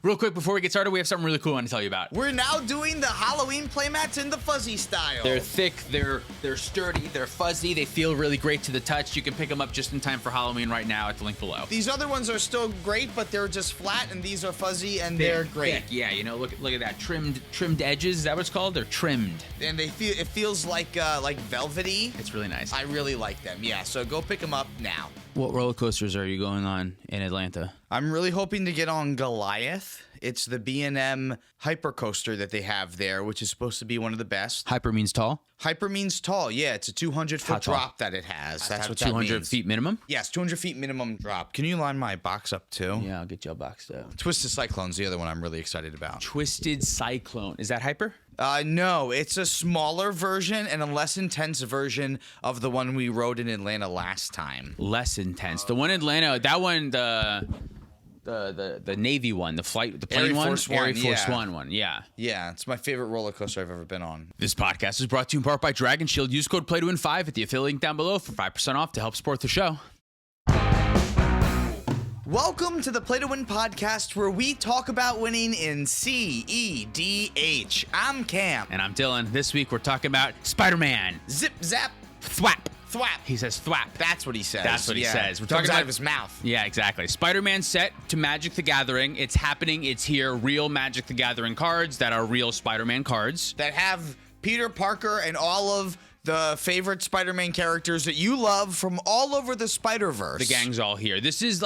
Real quick, before we get started, we have something really cool I want to tell you about. We're now doing the Halloween playmats in the fuzzy style. They're thick, they're sturdy, they're fuzzy, they feel really great to the touch. You can pick them up just in time for Halloween right now at the link below. These other ones are still great, but they're just flat, and these are fuzzy, and they're great. Thick, yeah, you know, look at that trimmed edges. Is that what it's called? They're trimmed. And it feels like velvety. It's really nice. I really like them. Yeah, so go pick them up now. What roller coasters are you going on in Atlanta? I'm really hoping to get on Goliath. It's the B&M hyper coaster that they have there, which is supposed to be one of the best. Hyper means tall? Hyper means tall, yeah. It's a 200-foot drop that it has. That's what that means. 200 feet minimum? Yes, 200 feet minimum drop. Can you line my box up too? Yeah, I'll get you all boxed up. Twisted Cyclone's the other one I'm really excited about. Twisted Cyclone. Is that hyper? No, it's a smaller version and a less intense version of the one we rode in Atlanta last time. Less intense. The one in Atlanta, that one, the Navy one, the plane Air one, Force One, Air Force yeah. One, yeah. Yeah, it's my favorite roller coaster I've ever been on. This podcast is brought to you in part by Dragon Shield. Use code PLAYTOWIN5 at the affiliate link down below for 5% off to help support the show. Welcome to the Play to Win podcast, where we talk about winning in cEDH. I'm Cam. And I'm Dylan. This week we're talking about Spider-Man. Zip, zap, Thwap. thwap. He says thwap. That's what he says. That's what he says. We're Comes talking out about of his mouth. Yeah, exactly. Spider-Man set to Magic the Gathering. It's happening. It's here. Real Magic the Gathering cards that are real Spider-Man cards. That have Peter Parker and all of the favorite Spider-Man characters that you love from all over the Spider-Verse. The gang's all here. This is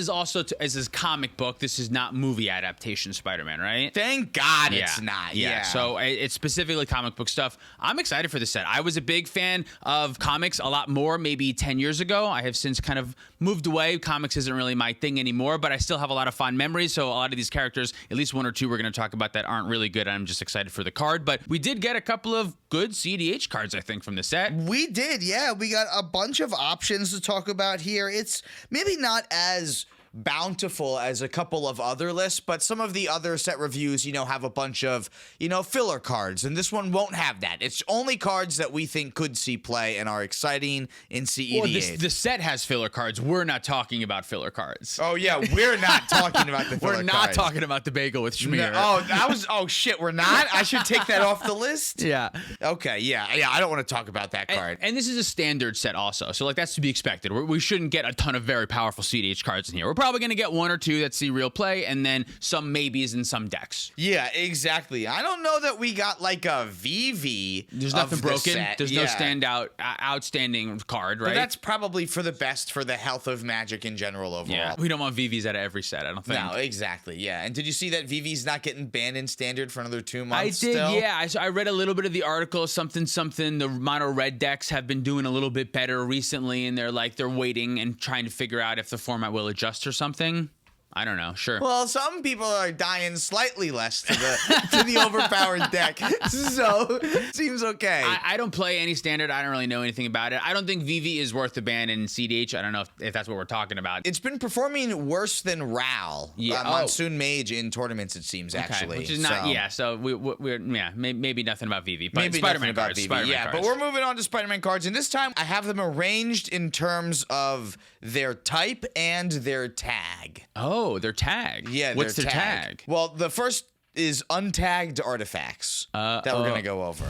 also this is comic book. This is not movie adaptation Spider-Man, right? Thank God it's not. Yeah. So it's specifically comic book stuff. I'm excited for this set. I was a big fan of comics a lot more maybe 10 years ago. I have since kind of moved away. Comics isn't really my thing anymore, but I still have a lot of fond memories. So a lot of these characters, at least one or two we're going to talk about that aren't really good. I'm just excited for the card. But we did get a couple of good cEDH cards, I think, from the set. We did, yeah. We got a bunch of options to talk about here. It's maybe not as bountiful as a couple of other lists, but some of the other set reviews, have a bunch of, filler cards, and this one won't have that. It's only cards that we think could see play and are exciting in cEDH. Well, the set has filler cards. We're not talking about filler cards. Oh, yeah, we're not talking about the filler We're not cards. talking about the bagel with Schmear. Oh, shit, we're not? I should take that off the list? Yeah. Okay, yeah, I don't want to talk about that card. And this is a standard set also, so that's to be expected. We shouldn't get a ton of very powerful cEDH cards in here. We're probably going to get one or two that see real play, and then some maybes in some decks. Yeah, exactly. I don't know that we got like a VV. There's nothing broken. There's no outstanding card, right? But that's probably for the best for the health of Magic in general overall. Yeah, we don't want VVs out of every set, I don't think. No, exactly, yeah. And did you see that VV's not getting banned in Standard for another 2 months I did, still? yeah. I read a little bit of the article, something. The mono red decks have been doing a little bit better recently, and they're waiting and trying to figure out if the format will adjust or something. I don't know. Sure. Well, some people are dying slightly less to the overpowered deck, so it seems okay. I don't play any Standard. I don't really know anything about it. I don't think VV is worth the ban in cEDH. I don't know if that's what we're talking about. It's been performing worse than Ral, Monsoon Mage in tournaments. It seems actually, which is not. Yeah, so we're maybe nothing about VV, but maybe Spider-Man about cards. VV. Spider-Man yeah, cards. But we're moving on to Spider-Man cards, and this time I have them arranged in terms of their type and their tag. Oh, their tag. Yeah, what's their tag? Well, the first is untagged artifacts that we're going to go over.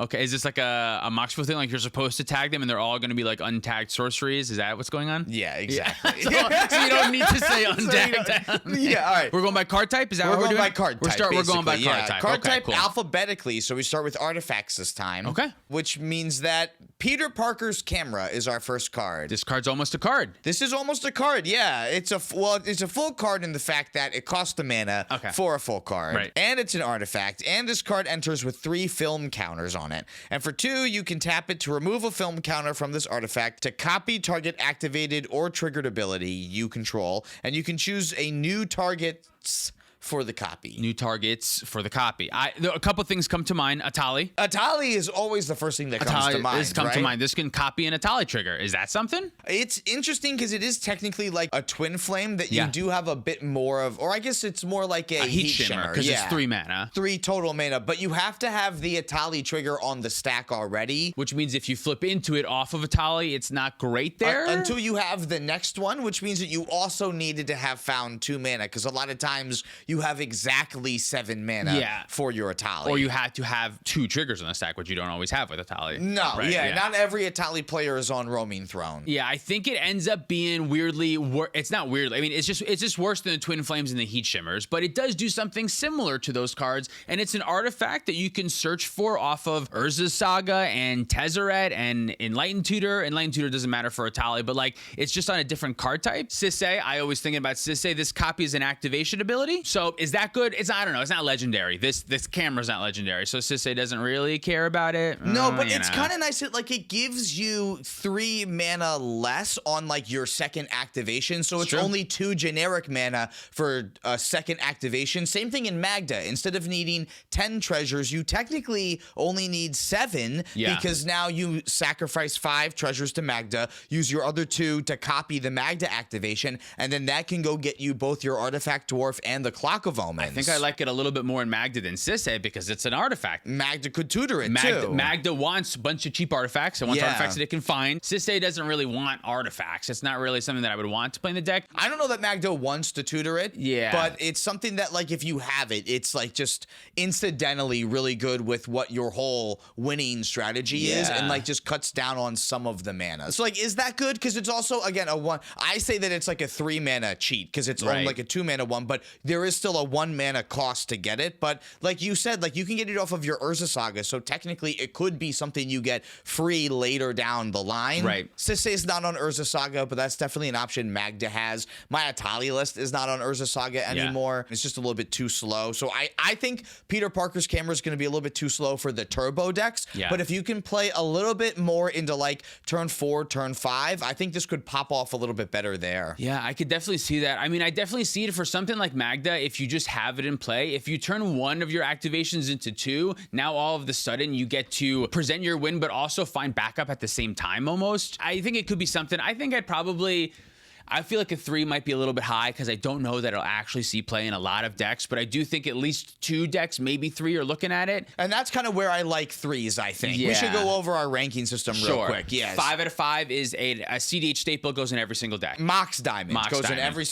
Okay, is this like a MOXFIELD thing? Like you're supposed to tag them and they're all going to be like untagged sorceries? Is that what's going on? Yeah, exactly. Yeah. So you don't need to say untagged. Yeah, all right. We're going by card type? Is that what we're doing? By card type, We're going by card type. Card okay, type cool. alphabetically, so we start with artifacts this time. Okay. Which means that Peter Parker's camera is our first card. This card's almost a card. This is almost a card, yeah. It's a full card in the fact that it costs a mana for a full card. Right. And it's an artifact. And this card enters with 3 film counters on it. And for 2, you can tap it to remove a film counter from this artifact to copy target activated or triggered ability you control. And you can choose a new target's for the copy. New targets for the copy. A couple things come to mind. Atali. Atali is always the first thing that comes to mind. To mind. This can copy an Atali trigger. Is that something? It's interesting because it is technically like a twin flame that you do have a bit more of, or I guess it's more like a heat shimmer because it's 3 mana. 3 total mana, but you have to have the Atali trigger on the stack already. Which means if you flip into it off of Atali, it's not great there. Until you have the next one, which means that you also needed to have found 2 mana because a lot of times you you have exactly 7 mana for your Atali. Or you had to have 2 triggers on the stack, which you don't always have with Atali. No, Right, not every Atali player is on Roaming Throne. Yeah, I think it ends up being weirdly. It's not weirdly. I mean, it's just worse than the Twin Flames and the Heat Shimmers, but it does do something similar to those cards, and it's an artifact that you can search for off of Urza's Saga and Tezzeret and Enlightened Tutor. Enlightened Tutor doesn't matter for Atali, but like it's just on a different card type. Sisay, I always think about Sisay. This copy is an activation ability, so is that good? I don't know. It's not legendary. This camera's not legendary, so Sisay doesn't really care about it. No, but it's kind of nice that like it gives you 3 mana less on like your second activation, so it's only 2 generic mana for a second activation. Same thing in Magda. Instead of needing 10 treasures, you technically only need 7 because now you sacrifice 5 treasures to Magda, use your other 2 to copy the Magda activation, and then that can go get you both your Artifact Dwarf and the Clock of Omens. I think I like it a little bit more in Magda than Sisay because it's an artifact. Magda could tutor it too. Magda wants a bunch of cheap artifacts. It wants artifacts that it can find. Sisay doesn't really want artifacts. It's not really something that I would want to play in the deck. I don't know that Magda wants to tutor it. Yeah. But it's something that like if you have it, it's like just incidentally really good with what your whole winning strategy is, and like just cuts down on some of the mana. So like, is that good? Because it's also again a 1. I say that it's like a 3 mana cheat because it's only like a 2 mana one, but there is still a 1 mana cost to get it. But like you said, like you can get it off of your Urza Saga, so technically it could be something you get free later down the line. Right. Sisay is not on Urza Saga, but that's definitely an option Magda has. My Atali list is not on Urza Saga anymore. It's just a little bit too slow. So I think Peter Parker's camera is going to be a little bit too slow for the turbo decks. Yeah. But if you can play a little bit more into like turn 4, turn 5, I think this could pop off a little bit better there. Yeah, I could definitely see that. I mean, I definitely see it for something like Magda. If you just have it in play, if you turn 1 of your activations into 2, now all of the sudden you get to present your win, but also find backup at the same time almost. I think it could be something. I think I feel like a 3 might be a little bit high because I don't know that it'll actually see play in a lot of decks, but I do think at least 2 decks, maybe 3 are looking at it. And that's kind of where I like 3s, I think. We should go over our ranking system real quick. Yes. 5 out of 5 is a CDH staple, goes in every single deck. Mox Diamond goes Diamond. in every,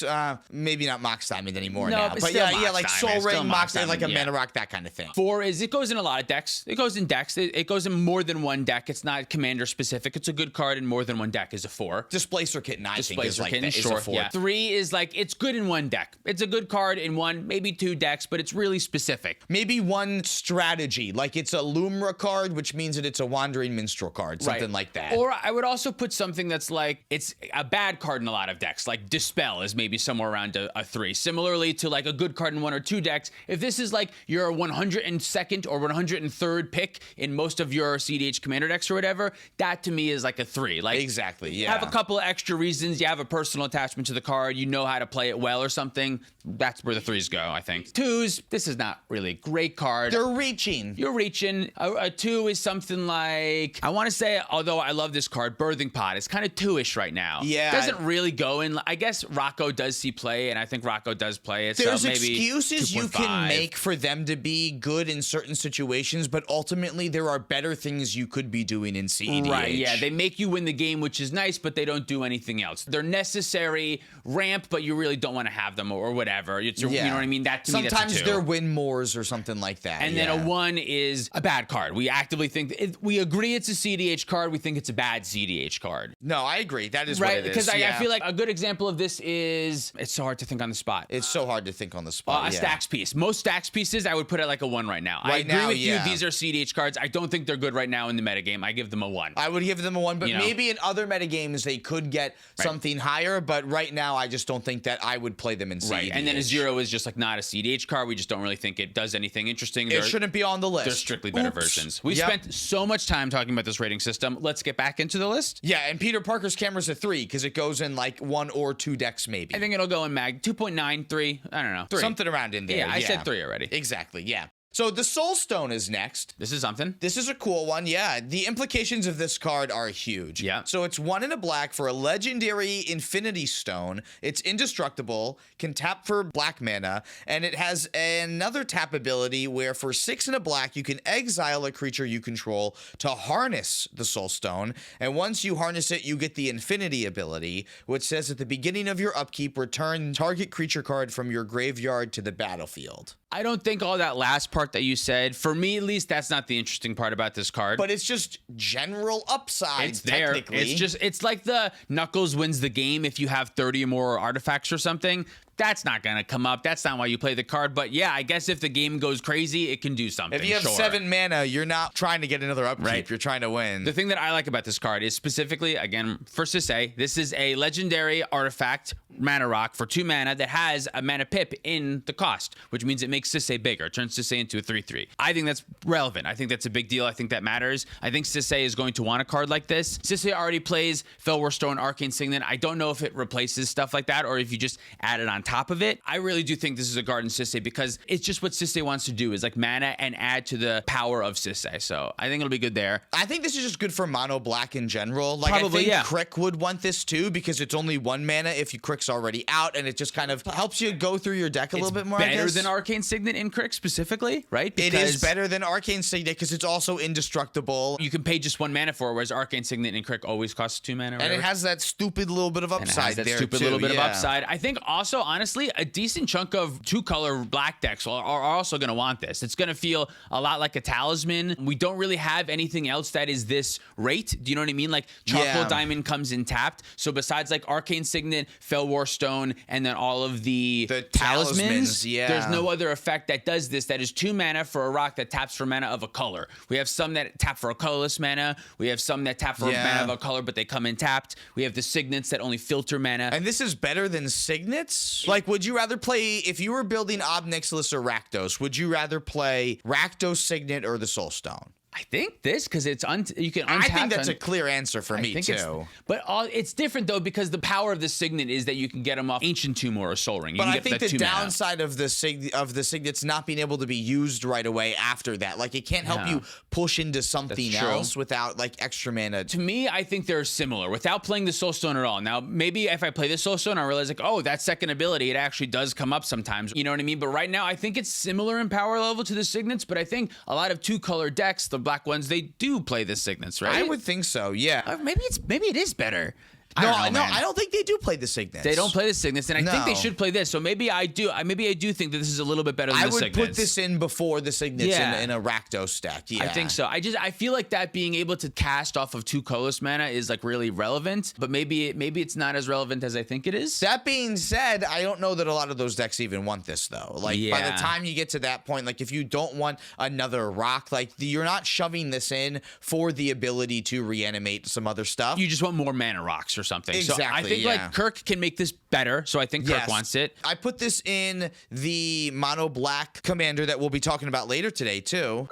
maybe not Mox Diamond anymore No, now. but But still yeah, like Mox Soul Diamond, still Ring, Mox Mox Diamond, like a Diamond, Mana Rock, that kind of thing. 4 is, it goes in a lot of decks. It goes in decks. It goes in more than one deck. It's not commander specific. It's a good card in more than one deck is a 4. Displacer Kitten, I think, is like Kitten, that, is a 4. Yeah. 3 is like, it's good in one deck. It's a good card in one, maybe 2 decks, but it's really specific. Maybe one strategy, like it's a Lumra card, which means that it's a Wandering Minstrel card, something like that. Or I would also put something that's like, it's a bad card in a lot of decks, like Dispel is maybe somewhere around a 3. Similarly to like a good card in 1 or 2 decks, if this is like your 102nd or 103rd pick in most of your CDH commander decks or whatever, that to me is like a 3. Like, exactly, yeah. have a couple of extra reasons, you have a personal attachment to the card, you know how to play it well or something, that's where the 3s go, I think. 2s, this is not really a great card. They're reaching. You're reaching. A 2 is something like, I want to say, although I love this card, Birthing Pod. It's kind of 2-ish right now. Yeah. Doesn't really go in. I guess Rocco does see play, and I think Rocco does play it. There's so maybe excuses you 2.5. can make for them to be good in certain situations, but ultimately there are better things you could be doing in cEDH. Right, yeah. They make you win the game, which is nice, but they don't do anything else. They're necessary ramp, but you really don't want to have them or whatever. You know what I mean? That to me, sometimes that's a 2. they're win mores or something like that. And then a 1 is a bad card. We actively think we agree it's a CDH card. We think it's a bad CDH card. No, I agree. That is Right, what it is. because I feel like a good example of this is, it's so hard to think on the spot. It's so hard to think on the spot. A stacks piece. Most stacks pieces, I would put it like a 1 right now. I agree with you. These are CDH cards. I don't think they're good right now in the metagame. I give them a 1. I would give them a 1, but maybe in other metagames they could get something higher. But right now, I just don't think that I would play them in cEDH. Right, and then a 0 is just like not a CDH card. We just don't really think it does anything interesting. It shouldn't be on the list. They're strictly better versions. We spent so much time talking about this rating system. Let's get back into the list. Yeah, and Peter Parker's camera's a 3 because it goes in like 1 or 2 decks maybe. I think it'll go in mag 2.9, 3. I don't know. 3. Something around in there. Yeah, I said 3 already. Exactly, yeah. So the Soul Stone is next. This is something. This is a cool one, yeah. The implications of this card are huge. Yeah. So it's 1 in a black for a legendary Infinity Stone. It's indestructible, can tap for black mana, and it has another tap ability where for 6 in a black, you can exile a creature you control to harness the Soul Stone. And once you harness it, you get the Infinity ability, which says at the beginning of your upkeep, return target creature card from your graveyard to the battlefield. I don't think all that last part that you said, for me at least, that's not the interesting part about this card. But it's just general upside, it's there. technically. It's like the Knuckles wins the game if you have 30 or more artifacts or something. That's not going to come up. That's not why you play the card. But yeah, I guess if the game goes crazy, it can do something. If you have 7 mana, you're not trying to get another upkeep. Right. You're trying to win. The thing that I like about this card is specifically, again, for Sisay, this is a legendary artifact mana rock for 2 mana that has a mana pip in the cost, which means it makes Sisay bigger. It turns Sisay into a 3/3. I think that's relevant. I think that's a big deal. I think that matters. I think Sisay is going to want a card like this. Sisay already plays Felwar Stone, Arcane Signet. I don't know if it replaces stuff like that or if you just add it on top of it. I really do think this is a card in Sisay because it's just what Sisay wants to do is like mana and add to the power of Sisay. So I think it'll be good there. I think this is just good for mono black in general. Like Probably, I think yeah. Crick would want this too because it's only 1 mana if you Crick's already out, and it just kind of helps you go through your deck a little bit more. Better than Arcane Signet in Crick specifically, right? Because it is better than Arcane Signet because it's also indestructible. You can pay just 1 mana for it, whereas Arcane Signet in Crick always costs 2 mana. And it has that stupid little bit of upside there too. Little bit of upside. I think also, honestly, a decent chunk of 2-color black decks are also going to want this. It's going to feel a lot like a Talisman. We don't really have anything else that is this rate. Do you know what I mean? Like Charcoal Diamond comes in tapped. So besides like Arcane Signet, Felwar Stone, and then all of the talismans, there's no other effect that does this that is 2 mana for a rock that taps for mana of a color. We have some that tap for a colorless mana. We have some that tap for mana of a color, but they come in tapped. We have the Signets that only filter mana. And this is better than Signets? Like, would you rather play, if you were building Ob Nixilis or Rakdos, would you rather play Rakdos, Signet, or the Soulstone? I think this because it's you can untap. I think that's a clear answer for me too. But it's different though because the power of the Signet is that you can get them off Ancient Tomb or a Soul Ring. But I think the downside of the Signets not being able to be used right away after that, like it can't help you push into something else without like extra mana. To me, I think they're similar without playing the Soulstone at all. Now maybe if I play the Soulstone, I realize like, oh, that second ability, it actually does come up sometimes. You know what I mean? But right now, I think it's similar in power level to the Signets. But I think a lot of 2-color decks, the black ones, they do play the Signets, right? I would think so, yeah. Maybe it is better. No, I don't think they do play the Signets. They don't play the Signets, and I think they should play this. So maybe I do. Maybe I do think that this is a little bit better than the Signets. I would put this in before the Signets in a Rakdos deck. Yeah, I think so. I feel like that being able to cast off of 2 colorless mana is like really relevant, but maybe it's not as relevant as I think it is. That being said, I don't know that a lot of those decks even want this though. Like by the time you get to that point, like if you don't want another rock, like you're not shoving this in for the ability to reanimate some other stuff. You just want more mana rocks or something. Exactly. So I think like Kirk can make this better. So I think Kirk wants it. I put this in the mono black commander that we'll be talking about later today too.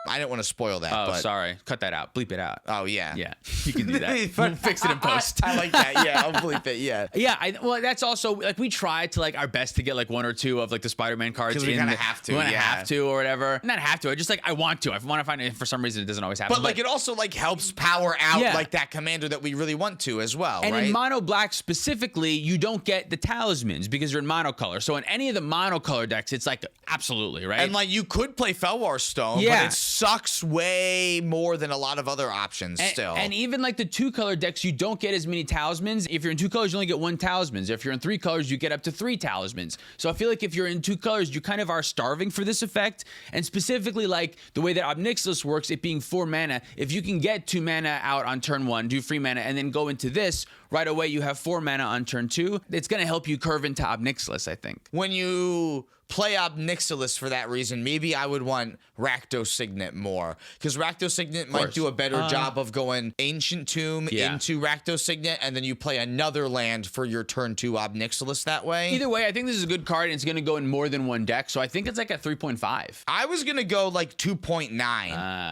I didn't want to spoil that. Oh, sorry. Cut that out. Bleep it out. Oh, yeah. Yeah. You can do that. We'll fix it in post. I like that. Yeah, I'll bleep it. Yeah. Yeah. Well, that's also, like, we tried to, like, our best to get, like, 1 or 2 of, like, the Spider-Man cards. Because we kind of have to. We kind of have to or whatever. Not have to. I just, like, I want to. I want to find it. For some reason, it doesn't always happen. But, like, it also, like, helps power out, like, that commander that we really want to as well, and right? in mono black specifically, you don't get the talismans because you're in monocolor. So in any of the monocolor decks, it's, like, absolutely, right? And, like, you could play Felwar Stone, but it sucks way more than a lot of other options still. And even like the 2-color decks, you don't get as many talismans. If you're in 2 colors, you only get 1 talisman. If you're in 3 colors, you get up to 3 talismans. So I feel like if you're in 2 colors, you kind of are starving for this effect. And specifically like the way that Ob Nixilis works, it being 4 mana, if you can get 2 mana out on turn 1, do free mana, and then go into this, right away you have 4 mana on turn 2. It's going to help you curve into Ob Nixilis, I think. When you play Ob Nixilis for that reason, maybe I would want Rakdos Signet more. Because Rakdos Signet might do a better job of going Ancient Tomb into Rakdos Signet, and then you play another land for your turn 2 Ob Nixilis that way. Either way, I think this is a good card, and it's going to go in more than 1 deck, so I think it's like a 3.5. I was going to go like 2.9.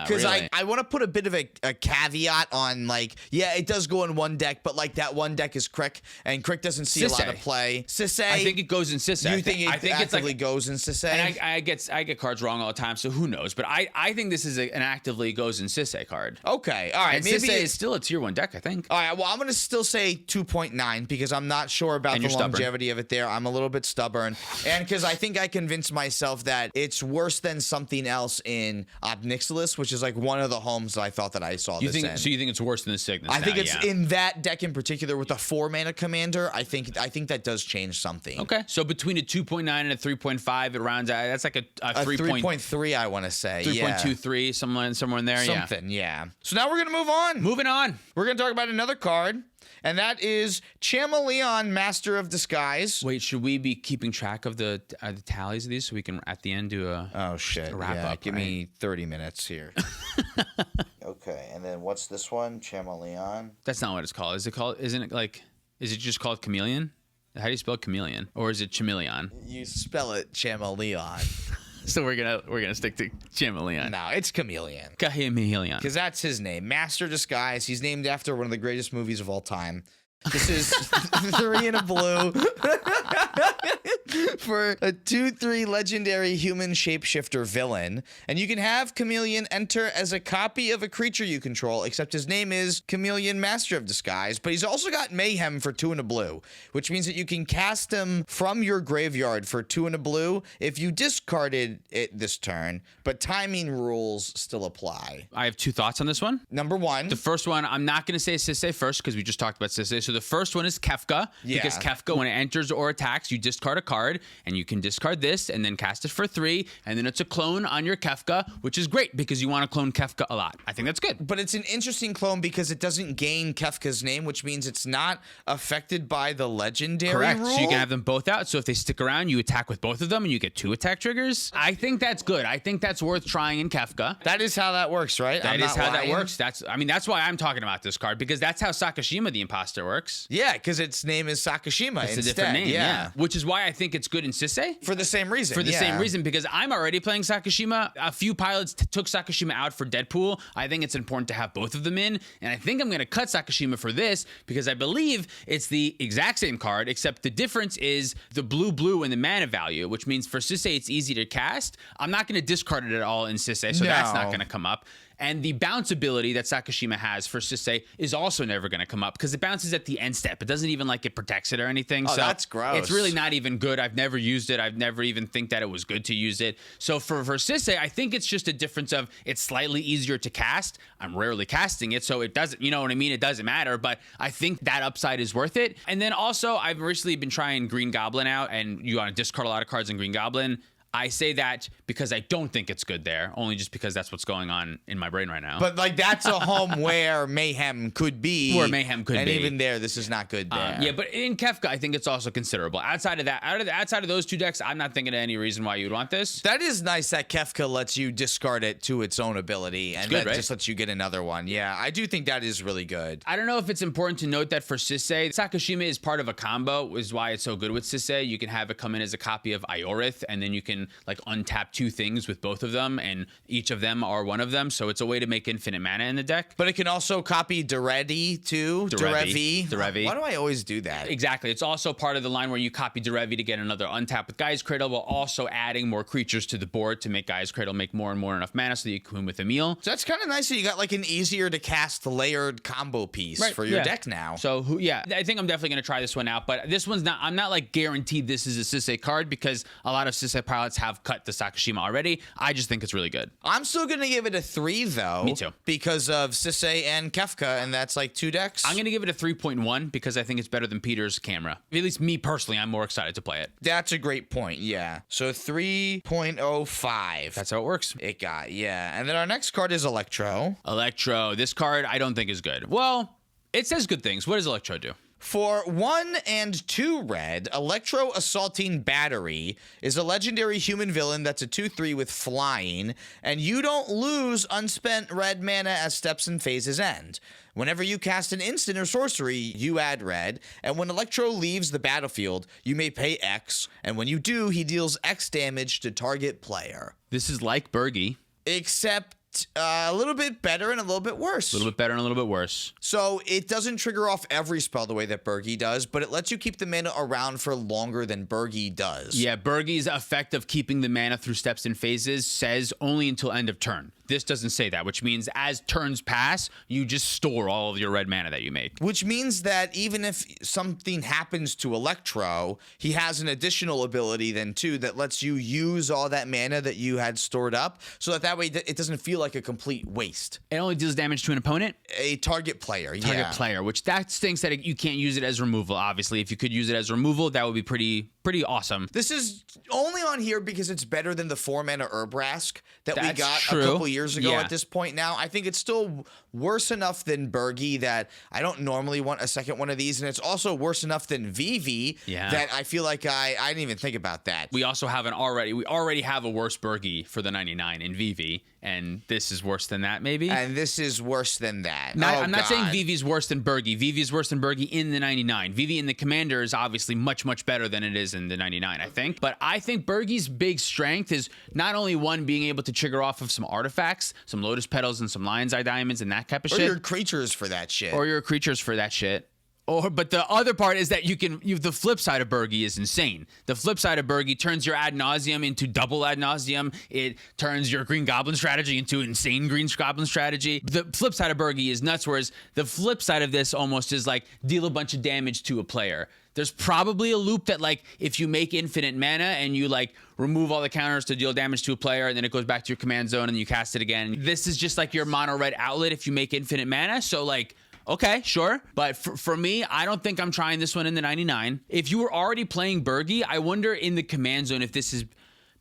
Because really? I want to put a bit of a caveat on like, yeah, it does go in 1 deck, but like that that one deck is Crick, and Crick doesn't see a lot of play. Sisay. I think it goes in Sisay. You think it actively goes in Sisay? And I get cards wrong all the time, so who knows? But I think this is an actively goes in Sisay card. Okay, all right. And maybe Sisay is still a tier 1 deck, I think. All right, well, I'm going to still say 2.9 because I'm not sure about the longevity of it there. I'm a little bit stubborn. And because I think I convinced myself that it's worse than something else in Obnixilis, which is like one of the homes that I thought that I saw this in. So you think it's worse than the Cygnus? I think it's in that deck in particular with a 4-mana commander. I think that does change something. Okay, so between a 2.9 and a 3.5, it rounds out. That's like a 3.3, I want to say. 3.23, somewhere in there. Something, yeah. So now we're going to move on. Moving on. We're going to talk about another card, and that is Chameleon, Master of Disguise. Wait, should we be keeping track of the tallies of these so we can at the end do a wrap up? Give me 30 minutes here. Okay, and then what's this one? Chameleon. That's not what it's called. Is it just called Chameleon? How do you spell chameleon? Or is it chameleon? You spell it Chameleon. So we're gonna stick to chameleon. No, it's Chameleon. Chameleon. Because that's his name. Master Disguise. He's named after one of the greatest movies of all time. This is 3 and a blue for a 2/3 legendary human shapeshifter villain. And you can have Chameleon enter as a copy of a creature you control, except his name is Chameleon Master of Disguise. But he's also got Mayhem for 2 and a blue, which means that you can cast him from your graveyard for 2 and a blue if you discarded it this turn, but timing rules still apply. I have 2 thoughts on this one. Number 1. The first one, I'm not going to say Sisay first because we just talked about Sisay. So the first one is Kefka, because Kefka, when it enters or attacks, you discard a card, and you can discard this and then cast it for 3, and then it's a clone on your Kefka, which is great because you want to clone Kefka a lot. I think that's good. But it's an interesting clone because it doesn't gain Kefka's name, which means it's not affected by the legendary rule. So you can have them both out. So if they stick around, you attack with both of them, and you get 2 attack triggers. I think that's good. I think that's worth trying in Kefka. That is how that works, right? That is how that works. That's why I'm talking about this card, because that's how Sakashima the Imposter works. Yeah, because its name is Sakashima. It's a different name, yeah. Which is why I think it's good in Sisay. For the same reason. For the same reason, because I'm already playing Sakashima. A few pilots took Sakashima out for Deadpool. I think it's important to have both of them in, and I think I'm going to cut Sakashima for this because I believe it's the exact same card, except the difference is the blue and the mana value, which means for Sisay it's easy to cast. I'm not going to discard it at all in Sisay, so that's not going to come up. And the bounce ability that Sakashima has for Sisay is also never going to come up because it bounces at the end step. It doesn't even it protects it or anything. Oh, so that's gross. It's really not even good. I've never used it. I've never even think that it was good to use it. So for Sisay, I think it's just a difference of it's slightly easier to cast. I'm rarely casting it, so it doesn't, you know what I mean? It doesn't matter, but I think that upside is worth it. And then also, I've recently been trying Green Goblin out, and you want to discard a lot of cards in Green Goblin. I say that because I don't think it's good there, only just because that's what's going on in my brain right now. But that's a home where Mayhem could be. Where Mayhem could be. And even there, this is not good there. Yeah, but in Kefka, I think it's also considerable. Outside of that, outside of those 2 decks, I'm not thinking of any reason why you would want this. That is nice that Kefka lets you discard it to its own ability, and that just lets you get another one. Yeah, I do think that is really good. I don't know if it's important to note that for Sisay, Sakashima is part of a combo, is why it's so good with Sisay. You can have it come in as a copy of Iorith, and then you can untap 2 things with both of them, and each of them are one of them. So it's a way to make infinite mana in the deck. But it can also copy Derevi too. Derevi. Why do I always do that? Exactly. It's also part of the line where you copy Derevi to get another untap with Gaia's Cradle, while also adding more creatures to the board to make Gaia's Cradle make more and more enough mana so that you can win with Emil. So that's kind of nice that you got an easier to cast layered combo piece for your deck now. So I think I'm definitely going to try this one out, but this one's not, I'm not guaranteed this is a Sisay card because a lot of Sisay pilots have cut the Sakashima already. I just think it's really good. I'm still going to give it a 3 though. Me too. Because of Sisay and Kefka, and that's 2 decks. I'm going to give it a 3.1 because I think it's better than Peter's Camera. At least me personally, I'm more excited to play it. That's a great point, yeah. So 3.05. That's how it works. It got, yeah. And then our next card is Electro. This card I don't think is good. Well, it says good things. What does Electro do? For 1 and 2 red, Electro Assaulting Battery is a legendary human villain that's a 2/3 with flying, and you don't lose unspent red mana as steps and phases end. Whenever you cast an instant or sorcery, you add red, and when Electro leaves the battlefield, you may pay X, and when you do, he deals X damage to target player. This is like Bergie. Except a little bit better and a little bit worse. A little bit better and a little bit worse. So it doesn't trigger off every spell the way that Birgi does, but it lets you keep the mana around for longer than Birgi does. Yeah, Birgi's effect of keeping the mana through steps and phases says only until end of turn. This doesn't say that, which means as turns pass, you just store all of your red mana that you make. Which means that even if something happens to Electro, he has an additional ability then too that lets you use all that mana that you had stored up, so that way it doesn't feel like a complete waste. It only deals damage to an opponent? A target player, Target player, which that stinks that you can't use it as removal, obviously. If you could use it as removal, that would be pretty awesome. This is only on here because it's better than the 4-mana Urbrask that we got true. a couple years ago. Yeah. At this point now, I think it's still worse enough than Birgi that I don't normally want a second one of these, and it's also worse enough than Vivi that I feel like I didn't even think about that. We already have a worse Birgi for the 99 in Vivi, and this is worse than that, maybe? And this is worse than that. I'm not saying Vivi's worse than Birgi. Vivi's worse than Birgi in the 99. Vivi in the Commander is obviously much, much better than it is in the 99, I think. But I think Birgi's big strength is not only one, being able to trigger off of some artifacts, some Lotus Petals and some Lion's Eye Diamonds and that type of shit. Or your creatures for that shit. But the other part is that the flip side of Birgi is insane. The flip side of Birgi turns your Ad Nauseam into double Ad Nauseam. It turns your Green Goblin strategy into insane Green Goblin strategy. The flip side of Birgi is nuts, whereas the flip side of this almost is like deal a bunch of damage to a player. There's probably a loop that, like, if you make infinite mana and you, like, remove all the counters to deal damage to a player, and then it goes back to your command zone and you cast it again. This is just like your mono red outlet if you make infinite mana. So, like, okay, sure. But for me, I don't think I'm trying this one in the 99. If you were already playing Birgi, I wonder in the command zone if this is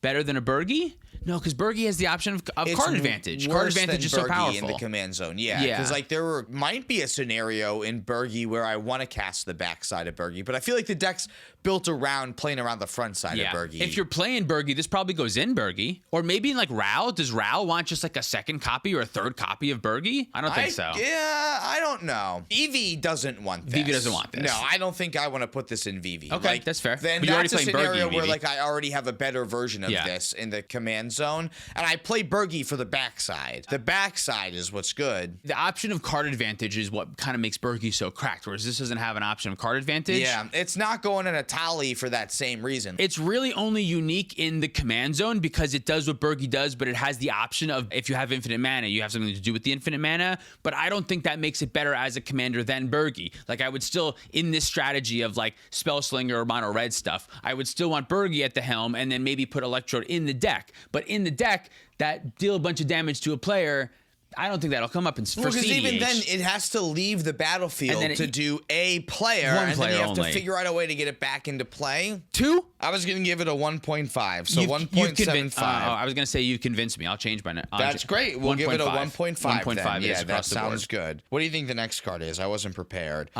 better than a Birgi. No, because Birgi has the option of card advantage. Card advantage is so powerful in the command zone. Yeah, because like might be a scenario in Birgi where I want to cast the backside of Birgi, but I feel like the deck's built around playing around the front side of Birgi. If you're playing Birgi, this probably goes in Birgi. Or maybe in like Ral. Does Ral want just like a second copy or a third copy of Birgi? I don't think so. Yeah, I don't know. Vivi doesn't want this. Vivi doesn't want this. No, I don't think I want to put this in Vivi. Okay, like, that's fair. Then but you're that's already a playing scenario Birgi where like I already have a better version of this in the command zone, and I play Birgi for the backside. The backside is what's good. The option of card advantage is what kind of makes Birgi so cracked, whereas this doesn't have an option of card advantage. Yeah, it's not going in a tally for that same reason. It's really only unique in the command zone because it does what Birgi does, but it has the option of if you have infinite mana, you have something to do with the infinite mana. But I don't think that makes it better as a commander than Birgi. Like, I would still, in this strategy of like Spellslinger or mono red stuff, I would still want Birgi at the helm and then maybe put Electrode in the deck. But in the deck, that deal a bunch of damage to a player, I don't think that'll come up in for because cEDH. even then it has to leave the battlefield to do a player, one and player then you have only. to figure out a way to get it back into play. 2? I was going to give it a 1.5, so 1.75. I was going to say you've convinced me. I'll change my. That's great. We'll give it a 1.5. 1.5. Yeah, that sounds good. What do you think the next card is? I wasn't prepared.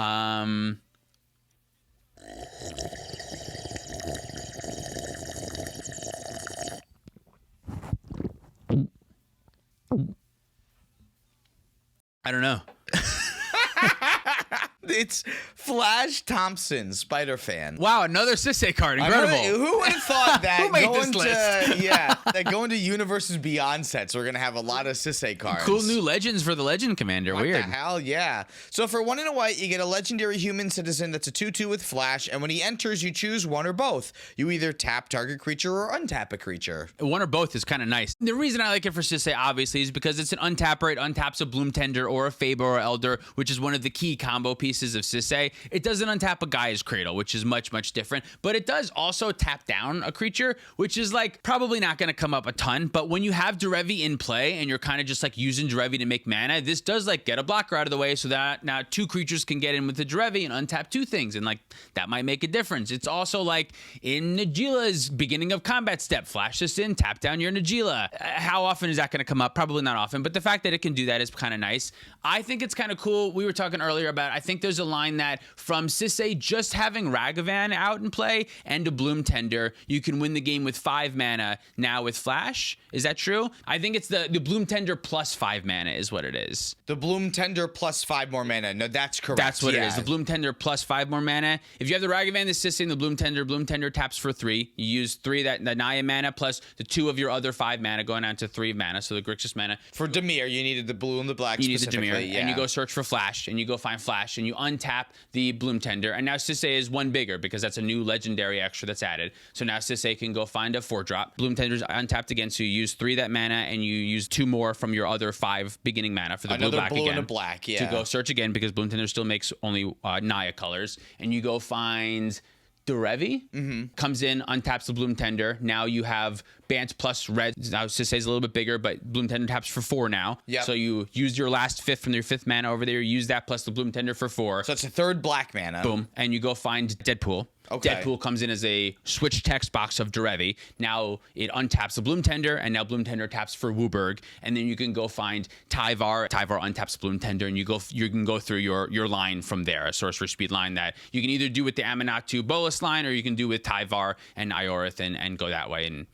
I don't know. It's Flash Thompson, Spider-Fan. Wow, another Sisei card. Incredible. Who would have thought that Who made this list? that going to Universes Beyond sets, we're going to have a lot of Sisei cards. Cool new legends for the Legend Commander. What Weird. the hell, yeah. So for 1 and a white, you get a legendary human citizen that's a 2/2 with Flash, and when he enters, you choose one or both. You either tap target creature or untap a creature. One or both is kind of nice. The reason I like it for Sisei, obviously, is because it's an untap rate, untaps a Bloom Tender or a Faber or Elder, which is one of the key combo pieces of Sisei. It doesn't untap a Gaia's Cradle, which is much, much different, but it does also tap down a creature, which is like probably not going to come up a ton, but when you have Derevi in play and you're kind of just like using Derevi to make mana, this does like get a blocker out of the way so that now 2 creatures can get in with the Derevi and untap 2 things, and like that might make a difference. It's also like in Nagila's beginning of combat step, flash this in, tap down your Nagila. How often is that going to come up? Probably not often, but the fact that it can do that is kind of nice. I think it's kind of cool. We were talking earlier about, I think there's a line that from Sisay just having Ragavan out in play and a Bloom Tender, you can win the game with 5 mana now with Flash. Is that true? I think it's the Bloom Tender plus 5 mana is what it is. The Bloom Tender plus 5 more mana. No, that's correct. That's what it is. The Bloom Tender plus 5 more mana. If you have the Ragavan, the Sisay, and the Bloom Tender taps for 3. You use 3 that Naya mana plus the 2 of your other 5 mana going down to 3 mana. So the Grixis mana. For Dimir, you needed the blue and the black. You need the Dimir, and you go search for Flash, and you go find Flash, and you untap the Bloom Tender. And now Sisay is 1 bigger because that's a new legendary extra that's added. So now Sisay can go find a 4-drop. Bloom Tender's untapped again, so you use 3 that mana, and you use 2 more from your other 5 beginning mana for the Another blue and a black, to go search again because Bloom Tender still makes only Naya colors. And you go find Derevi, comes in, untaps the Bloom Tender. Now you have Bant plus red. Now Sisay's a little bit bigger, but Bloom Tender taps for 4 now. Yep. So you use your last 5th from your 5th mana over there. Use that plus the Bloom Tender for 4. So it's a 3rd black mana. Boom. And you go find Deadpool. Okay. Deadpool comes in as a switch text box of Derevi. Now it untaps the Bloom Tender, and now Bloom Tender taps for Wooburg. And then you can go find Tyvar. Tyvar untaps Bloom Tender, and you can go through your line from there, a sorcery speed line that you can either do with the Aminatou Bolas line, or you can do with Tyvar and Iorith and go that way and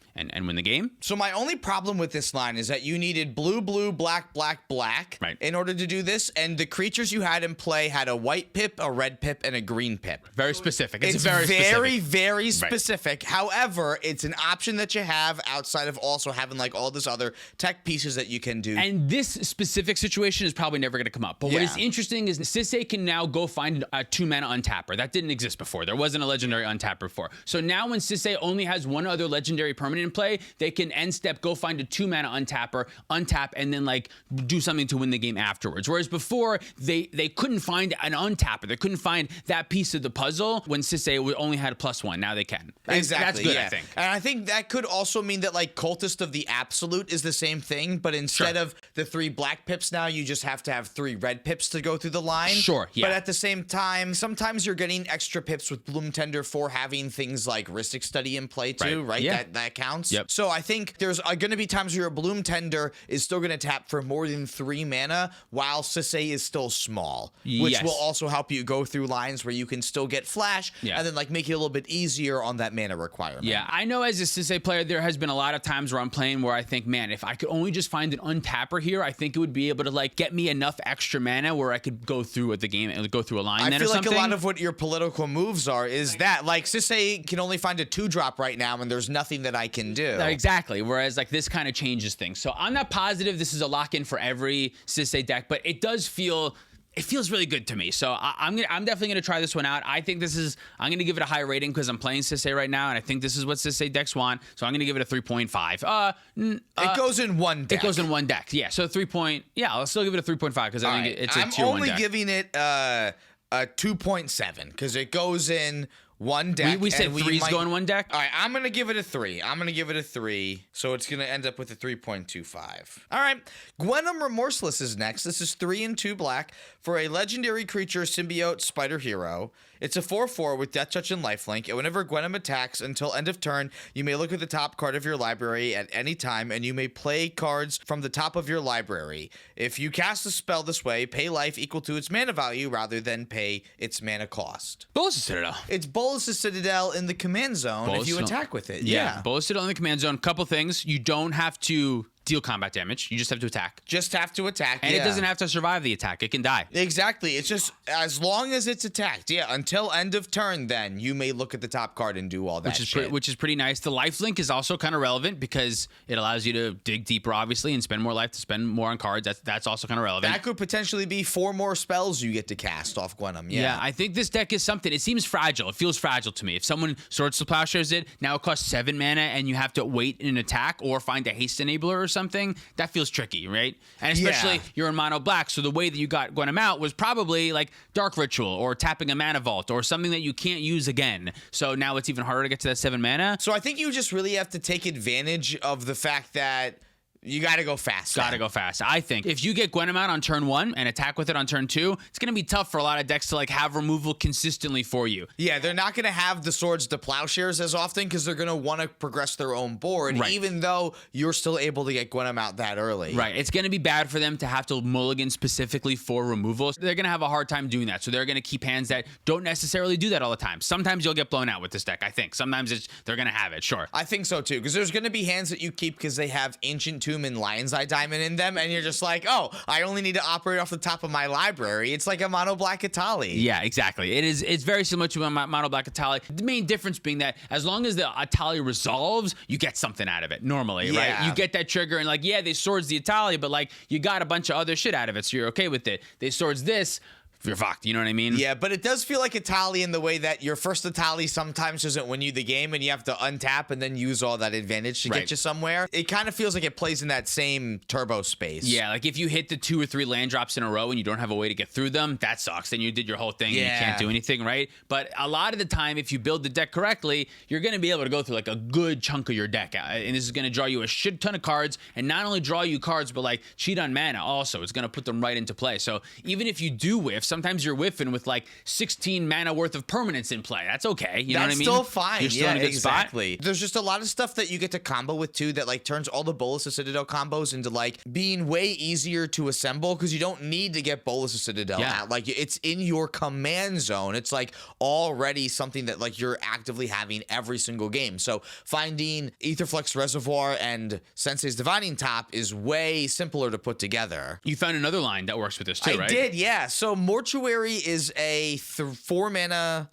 win the game. So my only problem with this line is that you needed blue, blue, black, black, black in order to do this, and the creatures you had in play had a white pip, a red pip, and a green pip. Very specific. It's very specific. Very specific. Right. However, it's an option that you have outside of also having like all this other tech pieces that you can do. And this specific situation is probably never going to come up. But what is interesting is Sisay can now go find a 2-mana untapper. That didn't exist before. There wasn't a legendary untapper before. So now when Sisay only has 1 other legendary permanent in play, they can end step, go find a 2-mana untapper, untap, and then like do something to win the game afterwards. Whereas before, they couldn't find an untapper. They couldn't find that piece of the puzzle when Sisay only had a +1. Now they can. Exactly. That's good, I think. And I think that could also mean that like Cultist of the Absolute is the same thing, but instead of the 3 black pips now, you just have to have 3 red pips to go through the line. Sure, yeah. But at the same time, sometimes you're getting extra pips with Bloom Tender for having things like Rhystic Study in play too, right? Yeah. That counts. Yep. So I think there's going to be times where your Bloom Tender is still going to tap for more than 3 mana while Sisay is still small, which will also help you go through lines where you can still get Flash and then like make it a little bit easier on that mana requirement. Yeah, I know as a Sisay player, there has been a lot of times where I'm playing where I think, man, if I could only just find an untapper here, I think it would be able to like get me enough extra mana where I could go through with the game and go through a line. I feel like a lot of what your political moves are is that like Sisay can only find a 2-drop right now, and there's nothing that I can do. Exactly. Whereas like this kind of changes things. So I'm not positive this is a lock-in for every Sisay deck, but it does feel. It feels really good to me. So I'm definitely going to try this one out. I think I'm going to give it a high rating because I'm playing Sisay right now, and I think this is what Sisay decks want. So I'm going to give it a 3.5. It goes in one deck. It goes in one deck. Yeah. So I'll still give it a 3.5 because I think it's a tier 1 deck. I'm only giving it a 2.7 because it goes in one deck. We said 3's go in one deck? All right, I'm going to give it a 3. So it's going to end up with a 3.25. All right, Gwenum Remorseless is next. This is 3 and 2 black for a legendary creature symbiote spider hero. It's a 4/4 with Death Touch and Lifelink, and whenever Gwenum attacks until end of turn, you may look at the top card of your library at any time, and you may play cards from the top of your library. If you cast a spell this way, pay life equal to its mana value rather than pay its mana cost. Bolas' Citadel. It's Bolas' Citadel in the command zone if you attack with it. Yeah. Bolas' Citadel in the command zone. Couple things. You don't have to deal combat damage. You just have to attack. And it doesn't have to survive the attack. It can die. Exactly. It's just as long as it's attacked. Yeah. Until end of turn, then you may look at the top card and do all that shit. Which is pretty nice. The lifelink is also kind of relevant because it allows you to dig deeper, obviously, and spend more life to spend more on cards. That's also kind of relevant. That could potentially be 4 more spells you get to cast off Gwenum. Yeah. I think this deck is something. It seems fragile. It feels fragile to me. If someone Swords to Plowshares it, now it costs 7 mana and you have to wait in an attack or find a haste enabler or something, that feels tricky, right? And especially you're in mono black, so the way that you got Gwenum out was probably like Dark Ritual or tapping a Mana Vault or something that you can't use again. So now it's even harder to get to that 7 mana. So I think you just really have to take advantage of the fact that You got to go fast. Gotta go fast. I think if you get Gwenom out on turn 1 and attack with it on turn 2, it's gonna be tough for a lot of decks to like have removal consistently for you. Yeah, they're not going to have the Swords to Plowshares as often because they're going to want to progress their own board, Right. even though you're still able to get Gwenom out that early. Right. It's going to be bad for them to have to mulligan specifically for removals. They're going to have a hard time doing that. So they're going to keep hands that don't necessarily do that all the time. Sometimes you'll get blown out with this deck, I think. Sometimes they're going to have it, sure. I think so too, because there's going to be hands that you keep because they have Ancient Tomb and Lion's Eye Diamond in them, and you're just like, oh, I only need to operate off the top of my library. It's like a mono black Atali. Yeah, exactly. It's very similar to a mono black Atali. The main difference being that as long as the Atali resolves, you get something out of it normally, Yeah. right? You get that trigger and like, yeah, they swords the Atali, but like you got a bunch of other shit out of it, so you're okay with it. They swords this, you're fucked. You know what I mean? Yeah, but it does feel like Atali in the way that your first Atali sometimes doesn't win you the game and you have to untap and then use all that advantage to Right. get you somewhere. It kind of feels like it plays in that same turbo space. Yeah, like if you hit the 2 or 3 land drops in a row and you don't have a way to get through them, that sucks. Then you did your whole thing and you can't do anything, right? But a lot of the time, if you build the deck correctly, you're going to be able to go through like a good chunk of your deck. And this is going to draw you a shit ton of cards, and not only draw you cards, but like cheat on mana also. It's going to put them right into play. So even if you do whiff, sometimes you're whiffing with like 16 mana worth of permanents in play. That's okay. You know what I mean? That's still fine. You're still in a good exactly. spot. There's just a lot of stuff that you get to combo with too that like turns all the Bolus of Citadel combos into like being way easier to assemble because you don't need to get Bolus of Citadel out. Like it's in your command zone. It's like already something that like you're actively having every single game. So finding Aetherflux Reservoir and Sensei's Divining Top is way simpler to put together. You found another line that works with this too, right? I did, yeah. So Mortuary is a 4 mana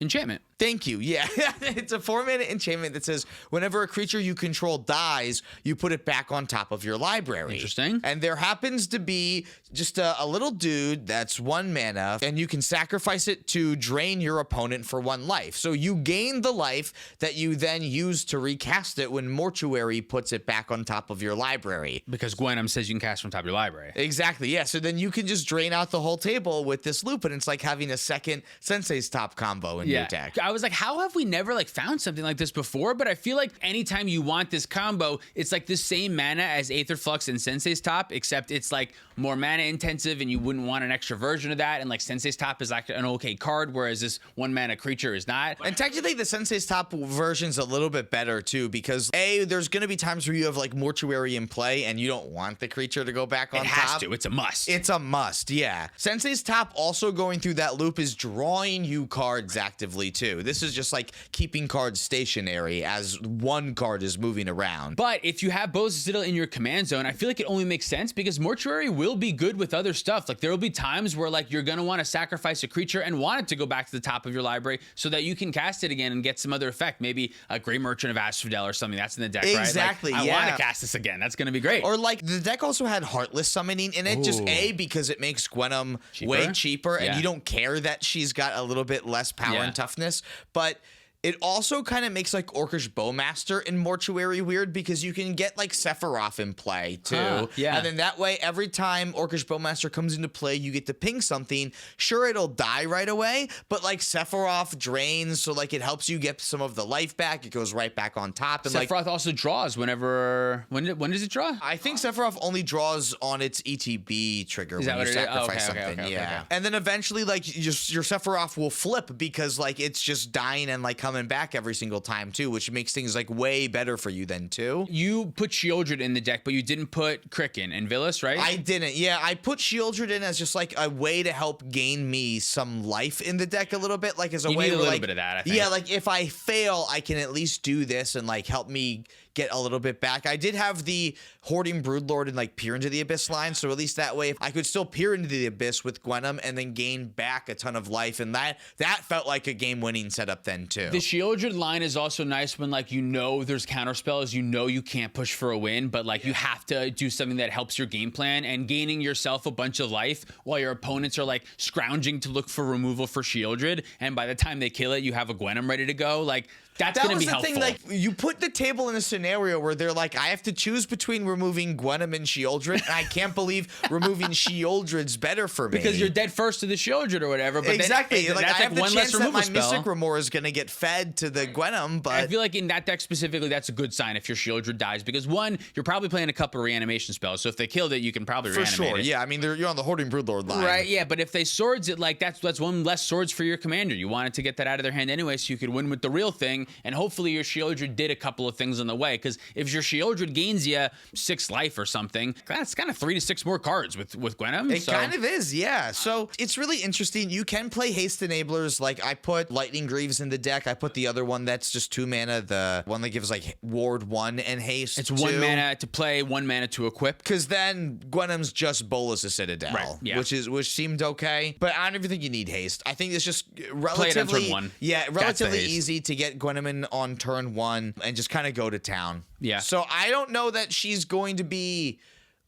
Enchantment. Thank you. Yeah. It's a 4-mana enchantment that says whenever a creature you control dies, you put it back on top of your library. Interesting. And there happens to be just a little dude that's 1 mana, and you can sacrifice it to drain your opponent for 1 life. So you gain the life that you then use to recast it when Mortuary puts it back on top of your library. Because Gwenom says you can cast from top of your library. Exactly, yeah. So then you can just drain out the whole table with this loop, and it's like having a second Sensei's Top combo in your deck. I was like, how have we never like found something like this before? But I feel like anytime you want this combo, it's like the same mana as Aetherflux and Sensei's Top, except it's like more mana intensive and you wouldn't want an extra version of that. And like Sensei's Top is like an okay card, whereas this 1 mana creature is not. And technically the Sensei's Top version's a little bit better too, because there's going to be times where you have like Mortuary in play and you don't want the creature to go back on top. It has to. It's a must. It's a must, yeah. Sensei's Top also going through that loop is drawing you cards actively too. This is just like keeping cards stationary as 1 card is moving around. But if you have Bolus of Citadel in your command zone, I feel like it only makes sense because Mortuary will be good with other stuff. Like there will be times where like you're going to want to sacrifice a creature and want it to go back to the top of your library so that you can cast it again and get some other effect. Maybe a Grey Merchant of Asphodel or something that's in the deck, exactly, right? Like, yeah. I want to cast this again. That's going to be great. Or like the deck also had Heartless Summoning in it, just because it makes Gwenom way cheaper and you don't care that she's got a little bit less power and toughness. But it also kind of makes like Orcish Bowmaster in Mortuary weird because you can get like Sephiroth in play too. And then that way, every time Orcish Bowmaster comes into play, you get to ping something. Sure, it'll die right away, but like Sephiroth drains, so like it helps you get some of the life back. It goes right back on top. And Sephiroth also draws whenever. When does it draw? I think Sephiroth only draws on its ETB trigger when you sacrifice something. Okay. And then eventually, like your Sephiroth will flip because like it's just dying and like coming back every single time too, which makes things like way better for you then too. You put Shieldred in the deck, but you didn't put Kraken and Villas, right? I didn't. Yeah, I put Shieldred in as just like a way to help gain me some life in the deck a little bit, like as a way need a where, little like, bit of that, I think. Yeah, like if I fail, I can at least do this and like help me get a little bit back. I did have the Hoarding Broodlord and like Peer into the Abyss line, so at least that way I could still peer into the Abyss with Gwenom and then gain back a ton of life, and that felt like a game-winning setup then too. The Shieldred line is also nice when like there's counterspells, you can't push for a win, but like you have to do something that helps your game plan, and gaining yourself a bunch of life while your opponents are like scrounging to look for removal for Shieldred, and by the time they kill it, you have a Gwenom ready to go. Like That's that going to was be the helpful. thing. Like, you put the table in a scenario where they're like, I have to choose between removing Gwenom and Sheoldred, and I can't believe removing Sheoldred's better for me. because you're dead first to the Sheoldred or whatever. But exactly. Then, like, that's I have the one chance less that removal my spell. Mystic Remore is going to get fed to the Gwenom, but I feel like in that deck specifically, that's a good sign if your Sheoldred dies, because one, you're probably playing a couple of reanimation spells, so if they killed it, you can probably for reanimate sure. it. Yeah, I mean, you're on the Hoarding Broodlord line. Right, yeah, but if they swords it, like that's one less swords for your commander. You wanted to get that out of their hand anyway, so you could win with the real thing, and hopefully your Sheoldred did a couple of things on the way, because if your Sheoldred gains you 6 life or something, that's kind of 3 to 6 more cards with Gwenom. It kind of is, yeah. So it's really interesting. You can play haste enablers. Like, I put Lightning Greaves in the deck. I put the other one that's just 2 mana, the one that gives like ward 1 and haste. It's 1 mana to play, 1 mana to equip. Because then Gwenom's just Bolas a Citadel, Right, yeah. which seemed okay. But I don't even think you need haste. I think it's just Play it on relatively turn 1. Yeah, That's the relatively haste. easy to get Gwenom on turn 1 and just kind of go to town. Yeah. So I don't know that she's going to be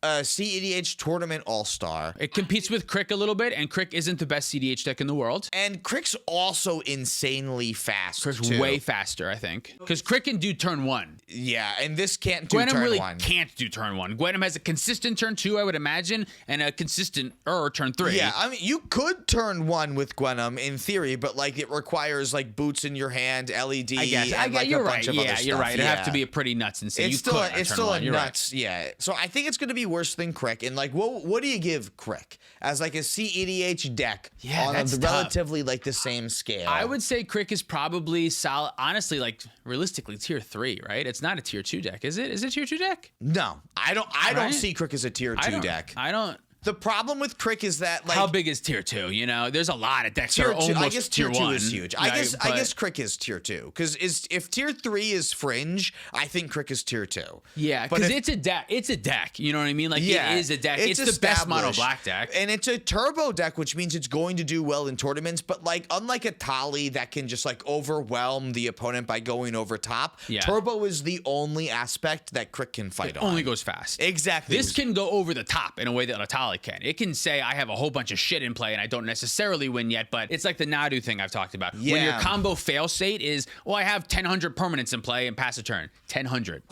a cEDH tournament all-star. It competes with Crick a little bit, and Crick isn't the best CDH deck in the world. And Crick's also insanely fast. Crick's too. way faster, I think. Because Crick can do turn 1. Yeah, and this can't do Gwenom turn really 1. can't do turn 1. Gwenom has a consistent turn 2, I would imagine, and a consistent turn 3. Yeah, I mean, you could turn 1 with Gwenom in theory, but like it requires like boots in your hand, LED, I guess. and like you're a right. bunch of Yeah, other you're stuff. right. It'd have to be a pretty nuts insane. It's You still could on it's turn still 1. a You're right. nuts, yeah. So I think it's going to be worse than Crick. And like, what do you give Crick as like a cEDH deck Yeah, on that's a tough. relatively like the same scale? I would say Crick is probably solid. Honestly, like realistically, tier 3, right? It's not a tier 2 deck, is it? Is it a tier 2 deck? No, I don't Right? see Crick as a tier 2 deck. I don't. The problem with Crick is that like How big is tier 2? You know, there's a lot of decks that tier are 2, almost I guess tier 2 1. is huge. Right? I But- guess Crick is tier 2 because if tier 3 is fringe, I think Crick is tier 2. Yeah, But because if- it's a deck. It's a deck. You know what I mean? Like Yeah, it is a deck. It's the best mono established. black deck. And it's a turbo deck, which means it's going to do well in tournaments. But like, unlike a Tali that can just like overwhelm the opponent by going over top, Yeah. turbo is the only aspect that Crick can fight on. Only goes fast. Exactly. This can go over the top in a way that Atali can. It can say, I have a whole bunch of shit in play and I don't necessarily win yet, but it's like the Nadu thing I've talked about. When your Yeah. combo fail state is, well, I have 1,000 permanents in play and pass a turn. 1,000.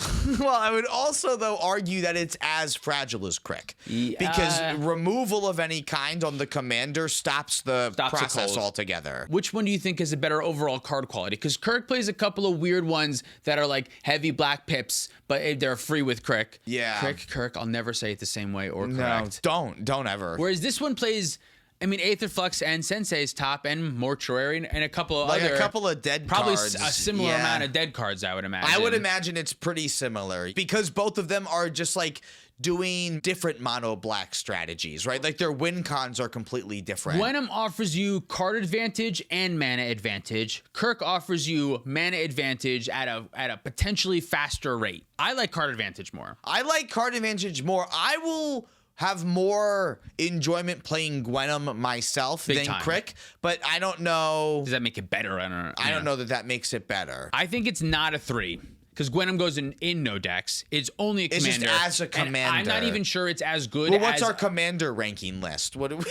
Well, I would also though argue that it's as fragile as Crick because removal of any kind on the commander stops the Stops the process cold. altogether. Which one do you think is a better overall card quality? Because Kirk plays a couple of weird ones that are like heavy black pips, but they're free with Crick. Yeah. Kirk, I'll never say it the same way or No, correct. don't ever. Whereas this one plays, I mean, Aether Flux and Sensei's top and Mortuary and a couple of Like other. a couple of dead probably cards. a similar Yeah. amount of dead cards, I would imagine. I would imagine it's pretty similar because both of them are just like doing different mono black strategies, right? Like their win cons are completely different. Gwenom offers you card advantage and mana advantage. Kirk offers you mana advantage at a potentially faster rate. I like card advantage more. I like card advantage more. I will have more enjoyment playing Gwenom myself Big than time. Crick, but I don't know. Does that make it better? I don't know that makes it better. I think it's not a 3. Because Gwenom goes in no decks. It's only a It's just commander. as a and commander. I'm not even sure it's as good Well, what's as... our commander ranking list? What do we?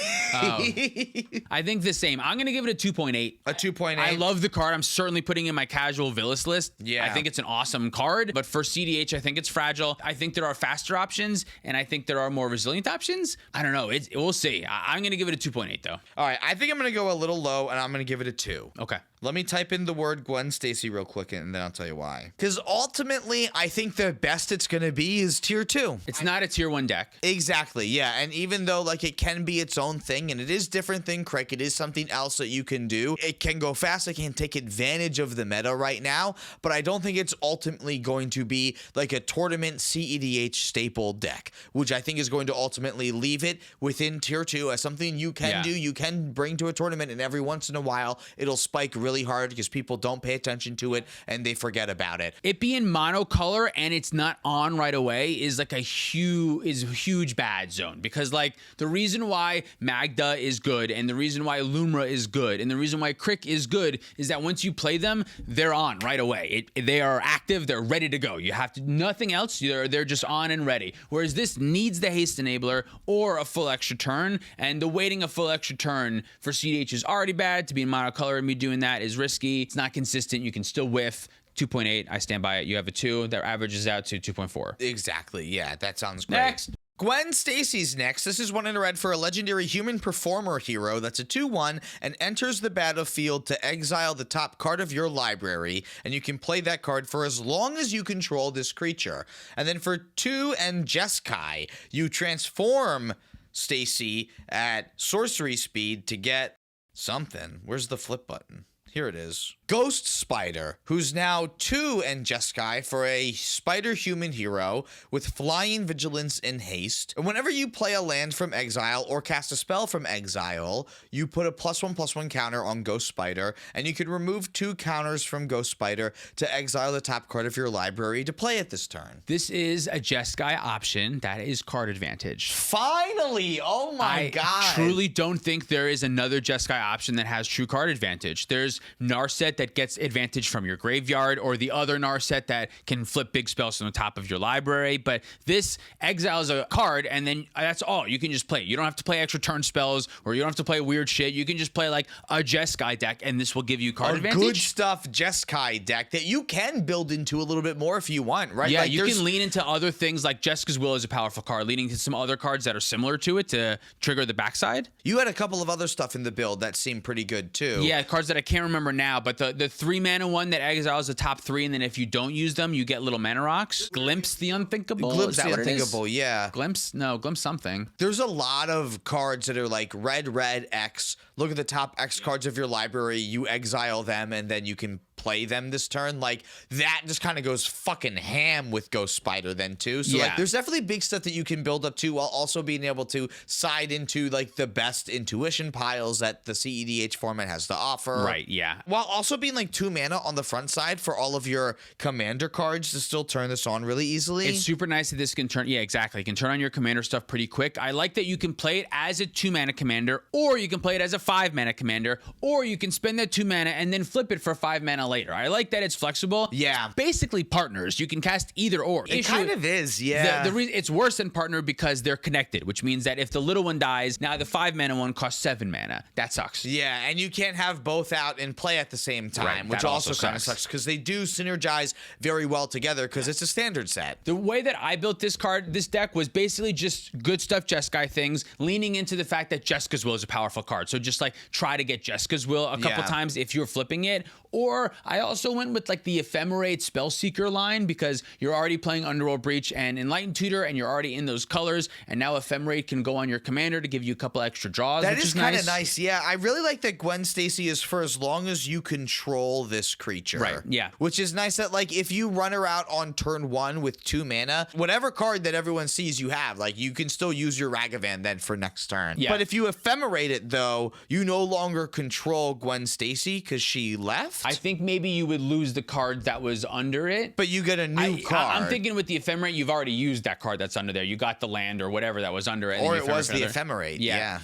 I think the same. I'm going to give it a 2.8. A 2.8. I love the card. I'm certainly putting in my casual Villas list. Yeah. I think it's an awesome card. But for CDH, I think it's fragile. I think there are faster options, and I think there are more resilient options. I don't know. We'll see. I'm going to give it a 2.8, though. All right, I think I'm going to go a little low, and I'm going to give it a 2. Okay. Let me type in the word Gwen Stacy real quick, and then I'll tell you why. Because ultimately, I think the best it's going to be is tier 2. It's not a tier 1 deck. Exactly, yeah. And even though like it can be its own thing, and it is different than Crick, it is something else that you can do. It can go fast. It can take advantage of the meta right now, but I don't think it's ultimately going to be like a tournament cEDH staple deck, which I think is going to ultimately leave it within tier 2 as something you can do, you can bring to a tournament, and every once in a while it'll spike really hard because people don't pay attention to it and they forget about it. It being monocolor and it's not on right away is like a huge bad zone, because like the reason why Magda is good and the reason why Lumra is good and the reason why Crick is good is that once you play them, they're on right away. They are active, they're ready to go. You have to nothing else. They're just on and ready. Whereas this needs the haste enabler or a full extra turn, and the waiting a full extra turn for CDH is already bad. To be in monocolor and me doing that that is risky. It's not consistent. You can still whiff. 2.8, I stand by it. You have a 2 that averages out to 2.4. Exactly. Yeah, that sounds great. Next. Gwen Stacy's next. This is 1 in a red for a legendary human performer hero that's a 2/1 and enters the battlefield to exile the top card of your library, and you can play that card for as long as you control this creature. And then for 2 and Jeskai, you transform Stacy at sorcery speed to get something. Where's the flip button? Here it is. Ghost Spider, who's now 2 and Jeskai for a spider human hero with flying, vigilance, and haste. And whenever you play a land from exile or cast a spell from exile, you put a +1/+1 counter on Ghost Spider, and you can remove 2 counters from Ghost Spider to exile the top card of your library to play it this turn. This is a Jeskai option that is card advantage. Finally! Oh my god. I truly don't think there is another Jeskai option that has true card advantage. There's Narset that gets advantage from your graveyard, or the other Narset that can flip big spells from the top of your library. But this exiles a card, and then that's all. You can just play. You don't have to play extra turn spells, or you don't have to play weird shit. You can just play like a Jeskai deck, and this will give you card advantage. Good stuff Jeskai deck that you can build into a little bit more if you want, right? Yeah, like you can lean into other things like Jessica's Will is a powerful card, leaning into some other cards that are similar to it to trigger the backside. You had a couple of other stuff in the build that seemed pretty good too. Yeah, cards that I can't remember now, but the 3 mana one that exiles the top 3, and then if you don't use them, you get little mana rocks. Glimpse the Unthinkable. Glimpse the Unthinkable, yeah. Glimpse something. There's a lot of cards that are like red, X. Look at the top X cards of your library. You exile them, and then you can play them this turn. Like, that just kind of goes fucking ham with Ghost Spider then too. So like, there's definitely big stuff that you can build up to while also being able to side into like the best intuition piles that the cEDH format has to offer. Right, yeah. While also being like 2 mana on the front side for all of your commander cards to still turn this on really easily. It's super nice that this can turn, yeah, exactly. It can turn on your commander stuff pretty quick. I like that you can play it as a 2 mana commander, or you can play it as a 5 mana commander, or you can spend that 2 mana and then flip it for 5 mana later. I like that it's flexible. Yeah. Basically partners. You can cast either or. It kind of is, yeah. The reason it's worse than partner because they're connected, which means that if the little one dies, now the 5 mana one costs 7 mana. That sucks. Yeah, and you can't have both out and play at the same time, Right, which that also also kind of sucks. sucks because they do synergize very well together because it's a standard set. The way that I built this deck was basically just good stuff Jeskai things, leaning into the fact that Jessica's Will is a powerful card. So just like try to get Jessica's Will a couple times if you're flipping it. Or I also went with like the Ephemerate Spellseeker line because you're already playing Underworld Breach and Enlightened Tutor, and you're already in those colors, and now Ephemerate can go on your commander to give you a couple extra draws. That which is kind of nice. Yeah, I really like that Gwen Stacy is for as long as you control this creature. Right, yeah. Which is nice that like if you run her out on turn 1 with 2 mana, whatever card that everyone sees you have, like you can still use your Ragavan then for next turn. Yeah. But if you Ephemerate it though, you no longer control Gwen Stacy because she left. I think maybe you would lose the card that was under it. But you get a new card. I'm thinking with the Ephemerate, you've already used that card that's under there. You got the land or whatever that was under it. Or it was the Ephemerate. Yeah.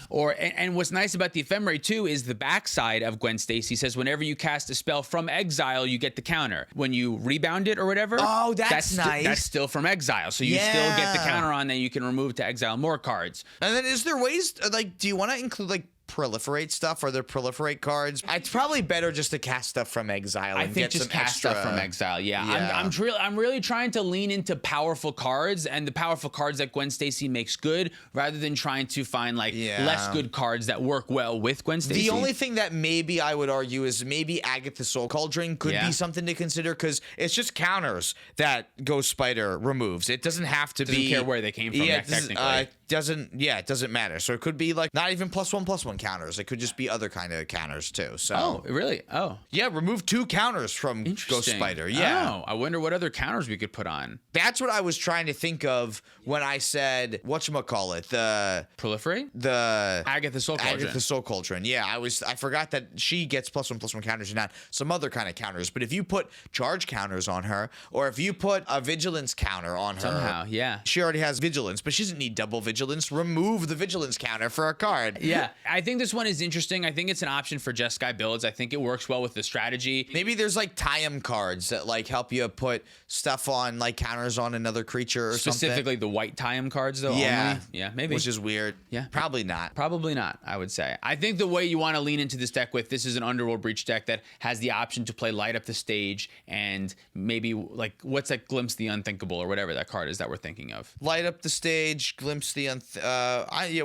And what's nice about the Ephemerate too is the backside of Gwen Stacy says whenever you cast a spell from exile, you get the counter. When you rebound it or whatever. Oh, that's nice. That's still from exile. So you still get the counter on that you can remove to exile more cards. And then is there ways, like, do you want to include like proliferate stuff? Are there proliferate cards? It's probably better just to cast stuff from exile. I think just cast stuff from exile. Yeah. I'm really trying to lean into powerful cards and the powerful cards that Gwen Stacy makes good, rather than trying to find like less good cards that work well with Gwen Stacy. The only thing that maybe I would argue is maybe Agatha Soul Cauldron could be something to consider because it's just counters that Ghost Spider removes. It doesn't have to Doesn't care where they came from. Technically. It doesn't matter. So it could be like not even +1/+1 counters. It could just be other kind of counters too. So really? Oh, yeah, remove 2 counters from Ghost Spider. Yeah. Oh, I wonder what other counters we could put on. That's what I was trying to think of when I said whatchamacallit, the proliferate, the Agatha Soul Cauldron. Agatha Soul Cauldron. Yeah, I forgot that she gets +1/+1 counters and not some other kind of counters. But if you put charge counters on her, or if you put a vigilance counter on her, somehow, yeah, she already has vigilance, but she doesn't need double vigilance. vigilance, remove the vigilance counter for a card. Yeah, I think this one is interesting. I think it's an option for Jeskai builds. I think it works well with the strategy. Maybe there's like tie-em cards that like help you put stuff on, like counters on another creature or something. Specifically the white tie-em cards, though. Yeah. Only. Yeah, maybe. Which is weird. Yeah. Probably not. Probably not, I would say. I think the way you want to lean into this deck with, this is an Underworld Breach deck that has the option to play Light Up the Stage and maybe like, what's that Glimpse the Unthinkable or whatever that card is that we're thinking of. Light Up the Stage, Glimpse the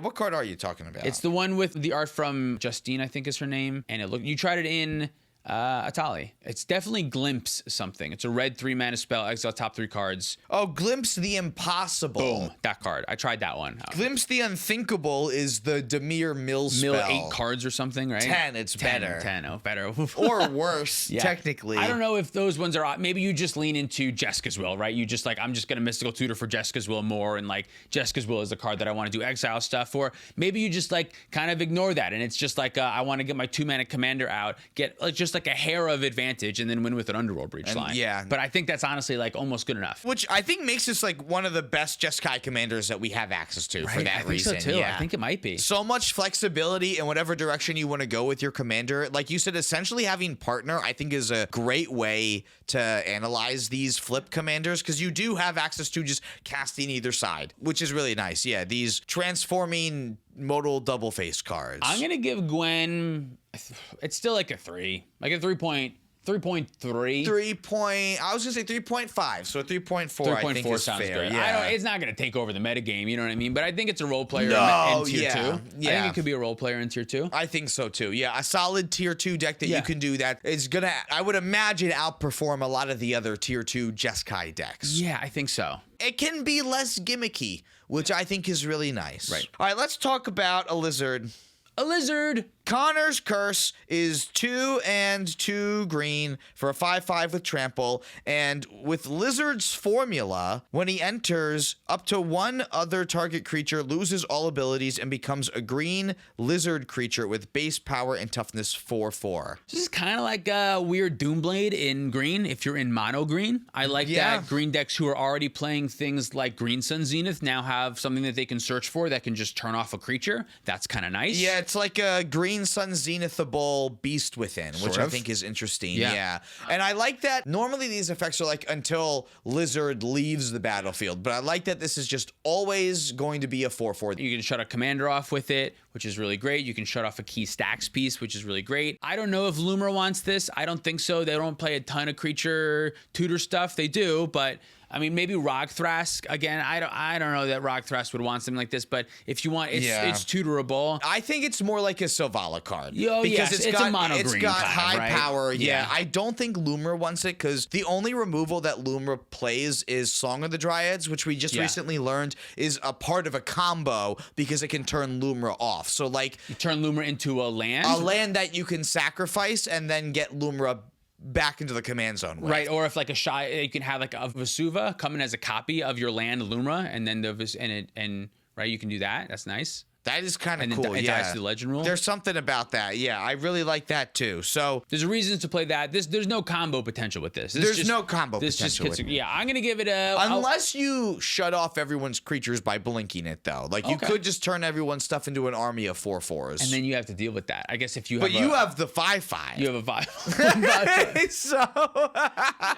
what card are you talking about? It's the one with the art from Justine, I think is her name. And you tried it in Atali. It's definitely Glimpse something. It's a red 3-mana spell, exile top 3 cards. Oh, Glimpse the Impossible. Boom, that card. I tried that one. Glimpse the Unthinkable is the Demir Mill spell. Mill 8 cards or something, right? 10, it's better. 10, oh, better. Or worse, Yeah. technically. I don't know if those ones are, maybe you just lean into Jessica's Will, right? You just like, I'm just going to Mystical Tutor for Jessica's Will more, and like Jessica's Will is the card that I want to do exile stuff for. Maybe you just like kind of ignore that, and it's just like, I want to get my 2-mana commander out, get like just like a hair of advantage, and then win with an Underworld Breach line. Yeah. But I think that's honestly like almost good enough. Which I think makes this like one of the best Jeskai commanders that we have access to for that I think reason. so too. Yeah. I think it might be. So much flexibility in whatever direction you want to go with your commander. Like you said, essentially having partner, I think, is a great way to analyze these flip commanders, because you do have access to just casting either side, which is really nice. Yeah, these transforming modal double face cards. I'm going to give Gwen, it's still like a 3, like a 3.3. 3 I was gonna say 3.5, so 3.4 I think is sounds fair. good. Yeah. It's not going to take over the metagame, you know what I mean? But I think it's a role player No, in tier yeah, 2. I yeah. think it could be a role player in tier 2. I think so too. Yeah, a solid tier 2 deck that Yeah. you can do that is gonna, I would imagine, outperform a lot of the other tier 2 Jeskai decks. Yeah, I think so. It can be less gimmicky, which I think is really nice. Right. All right, let's talk about a lizard. A lizard. Connor's Curse is 2 and 2 green for a 5/5 with trample, and with Lizard's formula, when he enters, up to one other target creature loses all abilities and becomes a green lizard creature with base power and toughness 4/4. This is kind of like a weird Doomblade in green if you're in mono green. I like Yeah. that green decks who are already playing things like Green Sun Zenith now have something that they can search for that can just turn off a creature. That's kind of nice. Yeah, it's like a Green Sun Zenithable Beast Within, which Sort I of. think is interesting. Yeah. Yeah. And I like that normally these effects are like until Lizard leaves the battlefield, but I like that this is just always going to be a 4/4. You can shut a commander off with it, which is really great. You can shut off a key stacks piece, which is really great. I don't know if Loomer wants this. I don't think so. They don't play a ton of creature tutor stuff. They do, but I mean, maybe Rog Thrask. Again, I don't know that Rog Thrask would want something like this, but if you want, it's tutorable. I think it's more like a Selvala card. Yo, because yes, it's a mono it's green got kind of, high right? power. Yeah. Yeah. I don't think Loomer wants it, because the only removal that Loomer plays is Song of the Dryads, which we just recently learned is a part of a combo because it can turn Loomer off. So like You turn Loomer into a land. a land that you can sacrifice and then get Loomer back into the command zone with. Right, or if like you can have like a Vesuva come in as a copy of your land Lumra, and then right, you can do that. That's nice. That is kind of And then cool. it Yeah. dies to the legend rule. There's something about that. Yeah, I really like that too. So There's a reason to play that. There's no combo potential with this. There's no combo this potential Just with gets, yeah, I'm gonna give it a. unless you shut off everyone's creatures by blinking it, though. Like, you Okay. could just turn everyone's stuff into an army of 4/4s. and then you have to deal with that. I guess if you but have. you have the 5/5. You have a vibe. So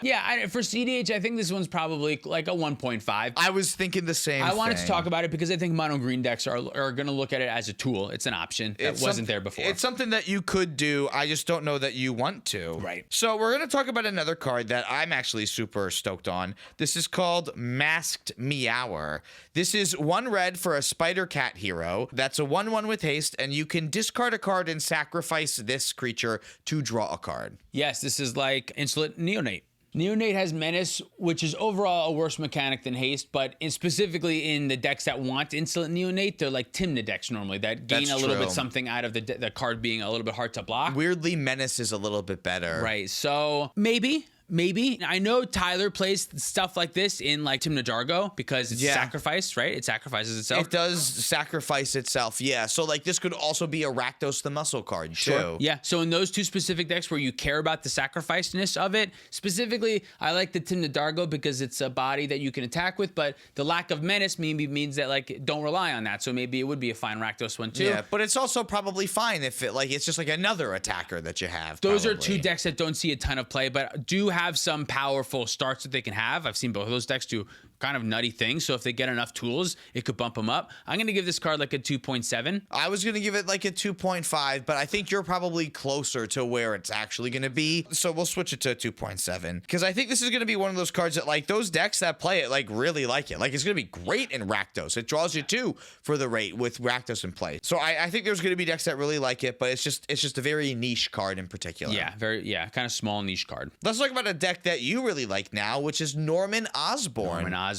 Yeah, for CDH, I think this one's probably like a 1.5. I was thinking the same I wanted to thing. talk about it because I think mono green decks are going to look at it as a tool. It's an option that wasn't there before. It's something that you could do. I just don't know that you want to. Right. So we're going to talk about another card that I'm actually super stoked on. This is called Masked Meower. This is 1 red for a Spider Cat hero. That's a 1/1 with haste, and you can discard a card and sacrifice this creature to draw a card. Yes, this is like Insolent Neonate. Neonate has Menace, which is overall a worse mechanic than Haste, but specifically in the decks that want Insolent Neonate, they're like Tymna decks normally that gain That's a little true. bit something out of the card being a little bit hard to block. Weirdly, Menace is a little bit better. Right, so maybe maybe. I know Tyler plays stuff like this in like Tim Nadargo because it's sacrificed, right? It sacrifices itself. It does sacrifice itself, yeah. So like this could also be a Rakdos the Muscle card too. Yeah, so in those two specific decks where you care about the sacrificeness of it, specifically, I like the Tim Nadargo because it's a body that you can attack with, but the lack of menace maybe means that like don't rely on that. So maybe it would be a fine Rakdos one too. Yeah, but it's also probably fine if it like it's just like another attacker that you have. Those are two decks that don't see a ton of play, but do have some powerful starts that they can have. I've seen both of those decks do kind of nutty things. So if they get enough tools, it could bump them up. I'm going to give this card like a 2.7. I was going to give it like a 2.5, but I think you're probably closer to where it's actually going to be. So we'll switch it to a 2.7 because I think this is going to be one of those cards that like those decks that play it like really like it. Like it's going to be great in Rakdos. It draws you 2 for the rate with Rakdos in play. So I think there's going to be decks that really like it, but it's just a very niche card in particular. Yeah, kind of small niche card. Let's talk about a deck that you really like now, which is Norman Osborn.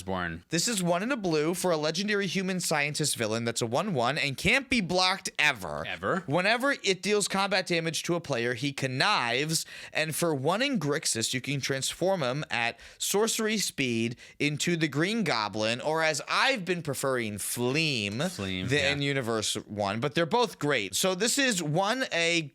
This is 1 in a blue for a legendary human scientist villain that's a 1/1 and can't be blocked ever. Whenever it deals combat damage to a player, he connives, and for 1 in Grixis, you can transform him at sorcery speed into the Green Goblin, or as I've been preferring, Fleam, the in-universe one, but they're both great. So this is 1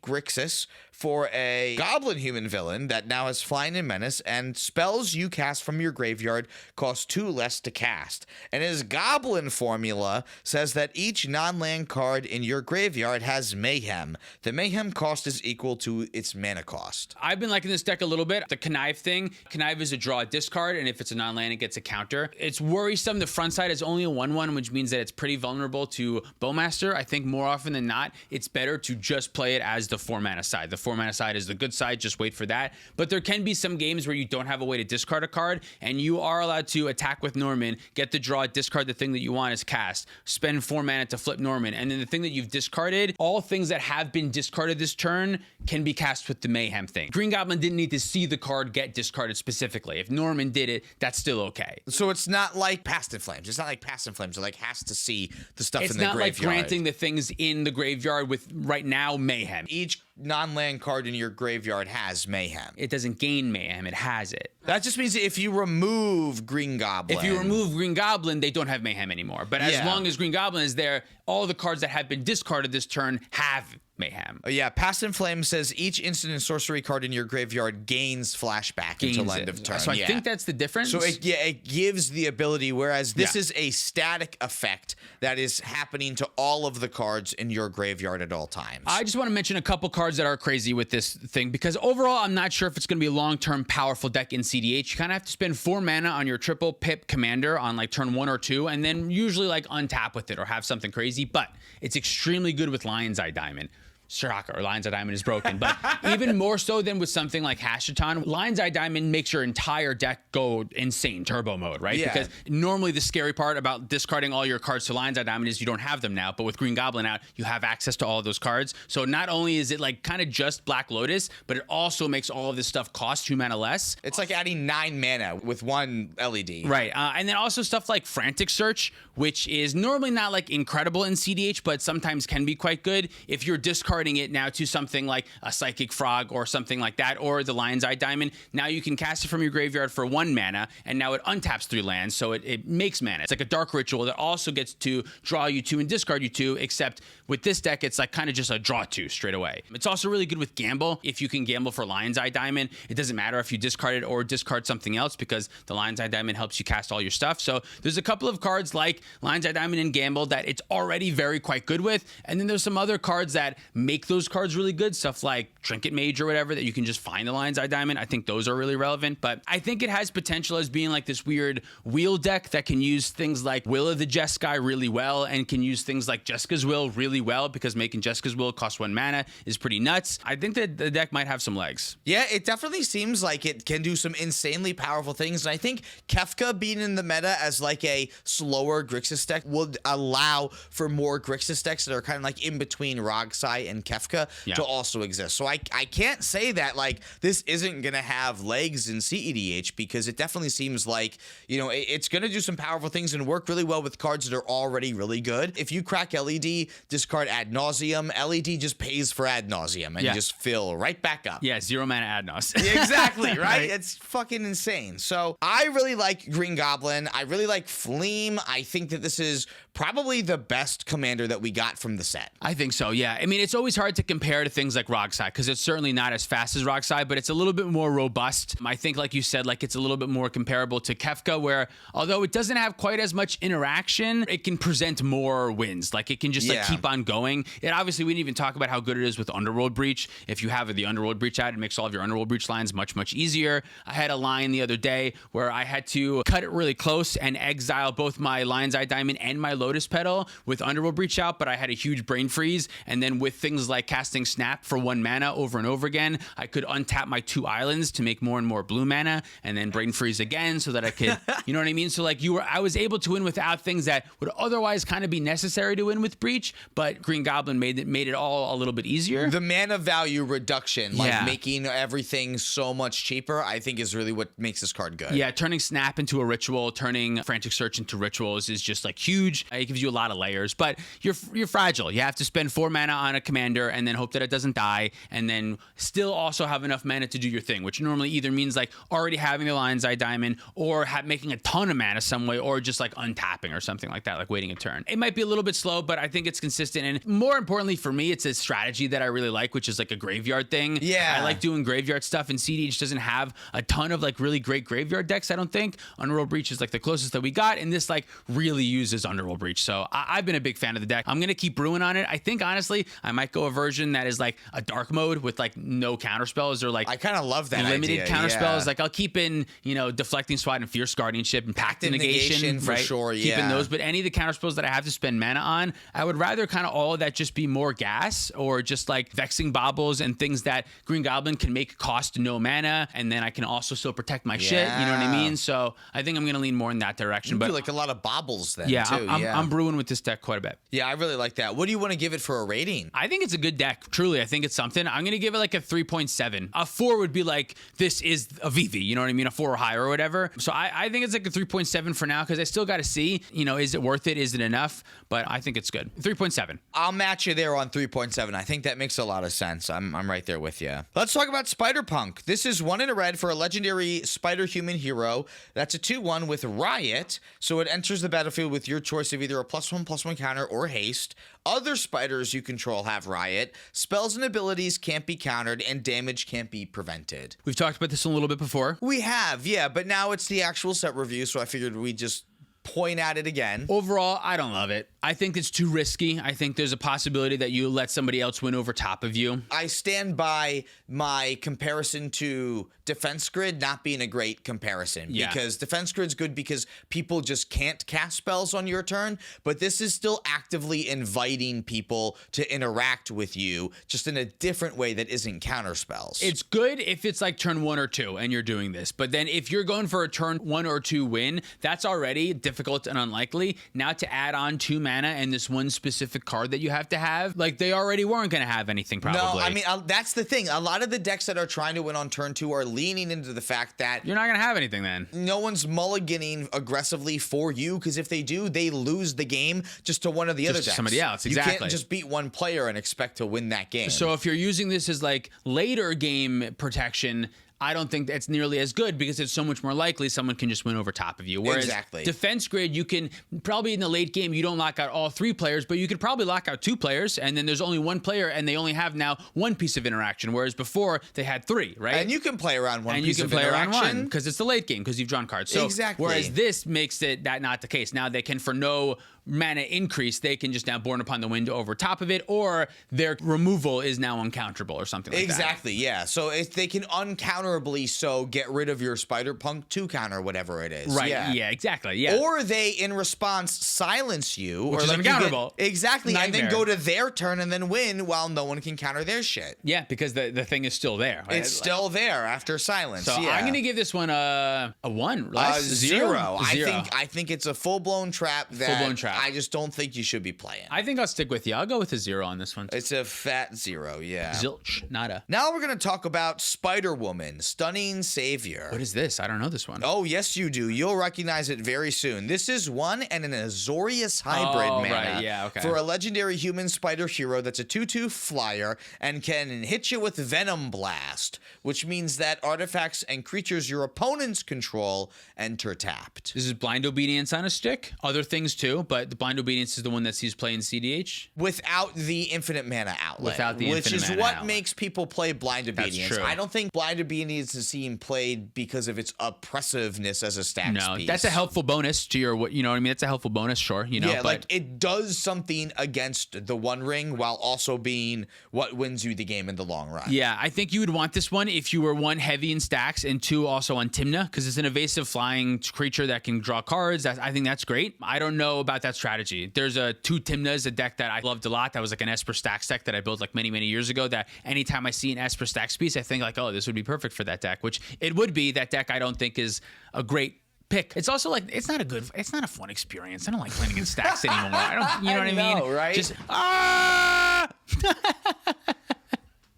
Grixis for a goblin human villain that now has flying and menace, and spells you cast from your graveyard cost 2 less to cast. And his goblin formula says that each non-land card in your graveyard has mayhem. The mayhem cost is equal to its mana cost. I've been liking this deck a little bit. The connive thing, connive is a draw a discard, and if it's a non-land, it gets a counter. It's worrisome. The front side is only a 1/1, which means that it's pretty vulnerable to Bowmaster. I think more often than not, it's better to just play it as the 4 mana side. The 4 mana side is the good side, just wait for that. But there can be some games where you don't have a way to discard a card, and you are allowed to attack with Norman, get the draw, discard the thing that you want as cast, spend 4 mana to flip Norman, and then the thing that you've discarded, all things that have been discarded this turn can be cast with the Mayhem thing. Green Goblin didn't need to see the card get discarded specifically. If Norman did it, that's still okay. So it's not like Past in Flames. It's not like Past in Flames. It like has to see the stuff in the graveyard. It's not like granting the things in the graveyard with right now Mayhem. Each non-land card in your graveyard has Mayhem. It doesn't gain Mayhem, it has it. That just means that if you remove Green Goblin. If you remove Green Goblin, they don't have Mayhem anymore. But as long as Green Goblin is there, all the cards that have been discarded this turn have Mayhem. Yeah, Past in Flames says each instant and sorcery card in your graveyard gains flashback until end of turn. So I think that's the difference. So it gives the ability, whereas this is a static effect that is happening to all of the cards in your graveyard at all times. I just want to mention a couple cards that are crazy with this thing, because overall, I'm not sure if it's going to be a long-term powerful deck in cEDH. You kind of have to spend 4 mana on your triple pip commander on like turn 1 or 2, and then usually like untap with it or have something crazy, but it's extremely good with Lion's Eye Diamond. Shocker, Lion's Eye Diamond is broken, but even more so than with something like Hashaton, Lion's Eye Diamond makes your entire deck go insane turbo mode, right? Yeah. Because normally the scary part about discarding all your cards to Lion's Eye Diamond is you don't have them now, but with Green Goblin out, you have access to all of those cards. So not only is it like kind of just Black Lotus, but it also makes all of this stuff cost 2 mana less. It's like adding 9 mana with 1 LED. Right, and then also stuff like Frantic Search, which is normally not like incredible in cEDH, but sometimes can be quite good if you're discarding it now to something like a Psychic Frog or something like that, or the Lion's Eye Diamond. Now you can cast it from your graveyard for 1 mana, and now it untaps 3 lands, so it makes mana. It's like a Dark Ritual that also gets to draw you 2 and discard you 2, except with this deck, it's like kind of just a draw 2 straight away. It's also really good with Gamble. If you can gamble for Lion's Eye Diamond, it doesn't matter if you discard it or discard something else, because the Lion's Eye Diamond helps you cast all your stuff. So there's a couple of cards like Lion's Eye Diamond and Gamble that it's already very quite good with, and then there's some other cards that make those cards really good, stuff like Trinket Mage or whatever, that you can just find the Lion's Eye Diamond. I think those are really relevant, but I think it has potential as being like this weird wheel deck that can use things like Will of the Jeskai really well, and can use things like Jessica's Will really well, because making Jessica's Will cost 1 mana is pretty nuts. I think that the deck might have some legs. Yeah, it definitely seems like it can do some insanely powerful things, and I think Kefka being in the meta as like a slower Grixis deck would allow for more Grixis decks that are kind of like in between Rogsai and and Kefka to also exist. So I can't say that like this isn't going to have legs in cEDH, because it definitely seems like, you know, it's going to do some powerful things and work really well with cards that are already really good. If you crack LED, discard Ad Nauseam, LED just pays for Ad Nauseam and you just fill right back up. Yeah, 0 mana Ad Naus. Exactly, right? It's fucking insane. So I really like Green Goblin. I really like Fleam. I think that this is probably the best commander that we got from the set. I think so, yeah. I mean, it's always hard to compare to things like Rogside, because it's certainly not as fast as Rogside, but it's a little bit more robust. I think, like you said, like it's a little bit more comparable to Kefka, where although it doesn't have quite as much interaction, it can present more wins. Like it can just like keep on going. And obviously, we didn't even talk about how good it is with Underworld Breach. If you have the Underworld Breach out, it makes all of your Underworld Breach lines much, much easier. I had a line the other day where I had to cut it really close and exile both my Lion's Eye Diamond and my Lotus Petal with Underworld Breach out, but I had a huge brain freeze. And then with things like casting Snap for 1 mana over and over again, I could untap my 2 islands to make more and more blue mana, and then brain freeze again so that I could, you know what I mean? So like I was able to win without things that would otherwise kind of be necessary to win with Breach, but Green Goblin made it all a little bit easier. The mana value reduction, like making everything so much cheaper, I think is really what makes this card good. Yeah, turning Snap into a ritual, turning Frantic Search into rituals is just like huge. It gives you a lot of layers, but you're fragile. You have to spend 4 mana on a commander and then hope that it doesn't die, and then still also have enough mana to do your thing, which normally either means like already having the Lion's Eye Diamond, or making a ton of mana some way, or just like untapping or something like that, like waiting a turn. It might be a little bit slow, but I think it's consistent, and more importantly for me, it's a strategy that I really like, which is like a graveyard thing. Yeah, I like doing graveyard stuff, and cEDH doesn't have a ton of like really great graveyard decks, I don't think. Underworld Breach is like the closest that we got, and this like really uses Underworld Breach, so I've been a big fan of the deck. I'm gonna keep brewing on it. I think honestly I might go a version that is like a dark mode with like no counterspells, or like I kind of love that limited idea, counterspells. Like I'll keep in, you know, Deflecting Swat and Fierce Guardianship and Pact of Negation for right? sure. Keeping those, but any of the counterspells that I have to spend mana on, I would rather kind of all of that just be more gas, or just like Vexing Baubles and things that Green Goblin can make cost no mana, and then I can also still protect my shit. You know what I mean? So I think I'm gonna lean more in that direction. You but do like a lot of baubles then. Yeah, too. I'm brewing with this deck quite a bit. Yeah, I really like that. What do you want to give it for a rating? I think it's a good deck. Truly, I think it's something. I'm going to give it like a 3.7. A 4 would be like, this is a VV, you know what I mean? A 4 or higher or whatever. So I think it's like a 3.7 for now, because I still got to see, you know, is it worth it? Is it enough? But I think it's good. 3.7. I'll match you there on 3.7. I think that makes a lot of sense. I'm right there with you. Let's talk about Spider-Punk. This is 1 in a red for a legendary Spider-Human hero. That's a 2/1 with Riot. So it enters the battlefield with your choice of either a +1/+1 counter or haste. Other spiders you control have Riot. Spells and abilities can't be countered, and damage can't be prevented. We've talked about this a little bit before. We have, yeah, but now it's the actual set review, so I figured we'd just point at it again. Overall, I don't love it. I think it's too risky. I think there's a possibility that you let somebody else win over top of you. I stand by my comparison to Defense Grid not being a great comparison, because Defense Grid's good because people just can't cast spells on your turn, but this is still actively inviting people to interact with you, just in a different way that isn't counter spells. It's good if it's like turn 1 or 2 and you're doing this, but then if you're going for a turn 1 or 2 win, that's already difficult and unlikely. Now to add on 2 mana and this one specific card that you have to have, like they already weren't going to have anything probably. No, I mean, that's the thing. A lot of the decks that are trying to win on turn 2 are leaning into the fact that you're not going to have anything then. No one's mulliganing aggressively for you, because if they do, they lose the game just to one of the other decks. Somebody else, exactly. You can't just beat one player and expect to win that game. So if you're using this as like later game protection, I don't think that's nearly as good, because it's so much more likely someone can just win over top of you. Whereas Defense Grid, you can probably in the late game, you don't lock out all 3 players, but you could probably lock out 2 players, and then there's only 1 player, and they only have now 1 piece of interaction, whereas before they had 3, right? And you can play around 1 piece of interaction. And you can play around 1, because it's the late game, because you've drawn cards. So, whereas this makes it that not the case. Now they can, for no mana increase, they can just now Born Upon the Wind over top of it, or their removal is now uncounterable or something like that. Exactly, yeah. So if they can uncounter dishonorably so get rid of your Spider-Punk 2 counter, whatever it is. Right. Yeah, exactly. Yeah. Or they, in response, silence you. Which or is like uncounterable. Exactly. Nightmare. And then go to their turn and then win while no one can counter their shit. Yeah, because the thing is still there. Right? It's still there after silence. So I'm going to give this one a 1. Less? Zero. Zero. I think it's a full-blown trap that Full-blown trap. I just don't think you should be playing. I think I'll stick with you. I'll go with a 0 on this one. It's a fat 0, yeah. Zilch. Nada. Now we're going to talk about Spider-Woman, Stunning Savior. What is this? I don't know this one. Oh, yes, you do. You'll recognize it very soon. This is one and an Azorius hybrid mana right. Yeah, okay. for a legendary human spider hero that's a 2/2 flyer and can hit you with Venom Blast, which means that artifacts and creatures your opponents control enter tapped. This is Blind Obedience on a stick. Other things too, but the Blind Obedience is the one that sees play in cEDH. Without the infinite mana outlet. Without the which infinite is mana what outlet. makes people play Blind Obedience. true. I don't think Blind Obedience is seen played because of its oppressiveness as a stacks piece. That's a helpful bonus to your, you know what I mean? That's a helpful bonus, sure. You know, Yeah, but like it does something against the One Ring while also being what wins you the game in the long run. yeah, I think you would want this one if you were 1 heavy in stacks and 2 also on Tymna, because it's an evasive flying creature that can draw cards. I think that's great. I don't know about that strategy. There's a 2 Tymnas, a deck that I loved a lot. That was like an Esper stacks deck that I built like many, many years ago. That anytime I see an Esper stacks piece, I think like, oh, this would be perfect for that deck, which it would be. That deck I don't think is a great pick. It's also like it's not a fun experience. I don't like playing against stacks anymore. I don't, you know what I mean? Right? Just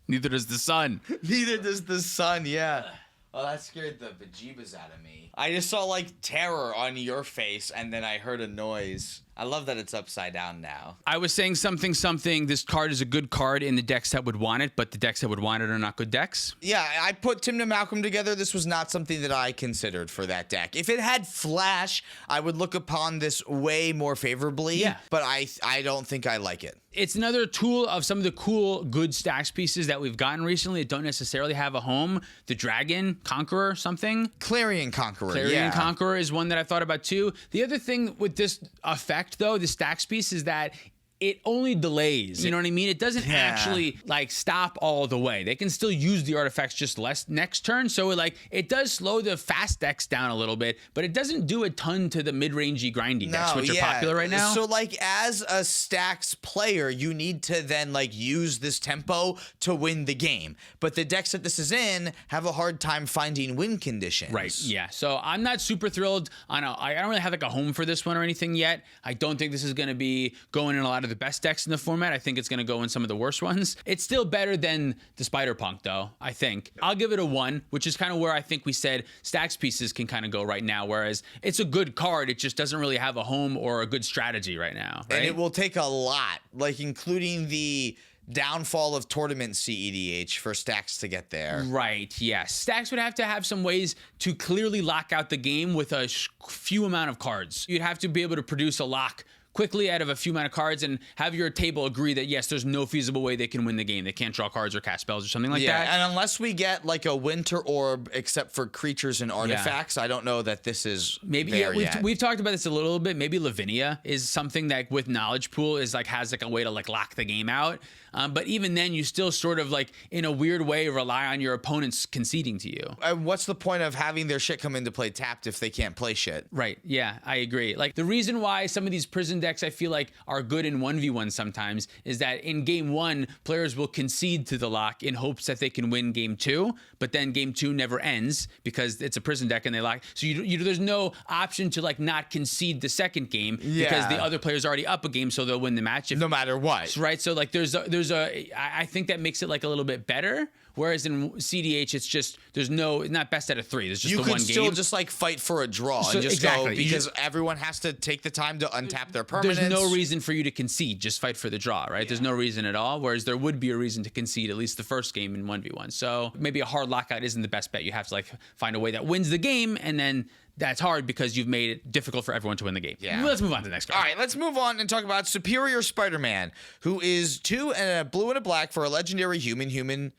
neither does the sun. Neither does the sun, yeah. Oh, that scared the bejeebus out of me. I just saw like terror on your face and then I heard a noise. I love that it's upside down now. I was saying something. This card is a good card in the decks that would want it, but the decks that would want it are not good decks. Yeah, I put Tymna Malcolm together. This was not something that I considered for that deck. If it had Flash, I would look upon this way more favorably. Yeah. But I don't think I like it. It's another tool of some of the cool, good stacks pieces that we've gotten recently that don't necessarily have a home. The Dragon Conqueror, something. Clarion Conqueror, Clarion Conqueror is one that I thought about too. The other thing with this effect, though, the stacks piece, is that it only delays. You know what I mean? It doesn't actually like stop all the way. They can still use the artifacts just less next turn. So it does slow the fast decks down a little bit, but it doesn't do a ton to the mid-rangey grindy decks, which are popular right now. So like as a stacks player, you need to then like use this tempo to win the game. But the decks that this is in have a hard time finding win conditions. Right. Yeah. So I'm not super thrilled on I don't really have like a home for this one or anything yet. I don't think this is going to be going in a lot of the best decks in the format. I think it's going to go in some of the worst ones. It's still better than the Spider-Punk, though, I think. I'll give it a 1, which is kind of where I think we said stacks pieces can kind of go right now, whereas it's a good card. It just doesn't really have a home or a good strategy right now. Right? And it will take a lot, like including the downfall of tournament cEDH for stacks to get there. Right, yes. Stacks would have to have some ways to clearly lock out the game with a few amount of cards. You'd have to be able to produce a lock quickly out of a few amount of cards and have your table agree that, yes, there's no feasible way they can win the game. They can't draw cards or cast spells or something like that. And unless we get like a Winter Orb, except for creatures and artifacts, I don't know that this is we've talked about this a little bit. Maybe Lavinia is something that with Knowledge Pool is like has like a way to like lock the game out. But even then, you still sort of like in a weird way rely on your opponents conceding to you. What's the point of having their shit come into play tapped if they can't play shit? Right. Yeah, I agree. Like the reason why some of these prison decks I feel like are good in 1v1 sometimes is that in game 1, players will concede to the lock in hopes that they can win game 2, but then game 2 never ends because it's a prison deck and they lock. So there's no option to like not concede the second game because the other player's already up a game, so they'll win the match no matter what. Right. So like I think that makes it like a little bit better. Whereas in cEDH, it's just not best out of 3. There's just the one game. You can still just like fight for a draw and just go because everyone has to take the time to untap their permanents. There's no reason for you to concede. Just fight for the draw, right? There's no reason at all. Whereas there would be a reason to concede at least the first game in 1v1. So maybe a hard lockout isn't the best bet. You have to like find a way that wins the game, and then that's hard because you've made it difficult for everyone to win the game. Yeah. Let's move on to the next card. All right, let's move on and talk about Superior Spider-Man, who is 2 and a blue and a black for a legendary human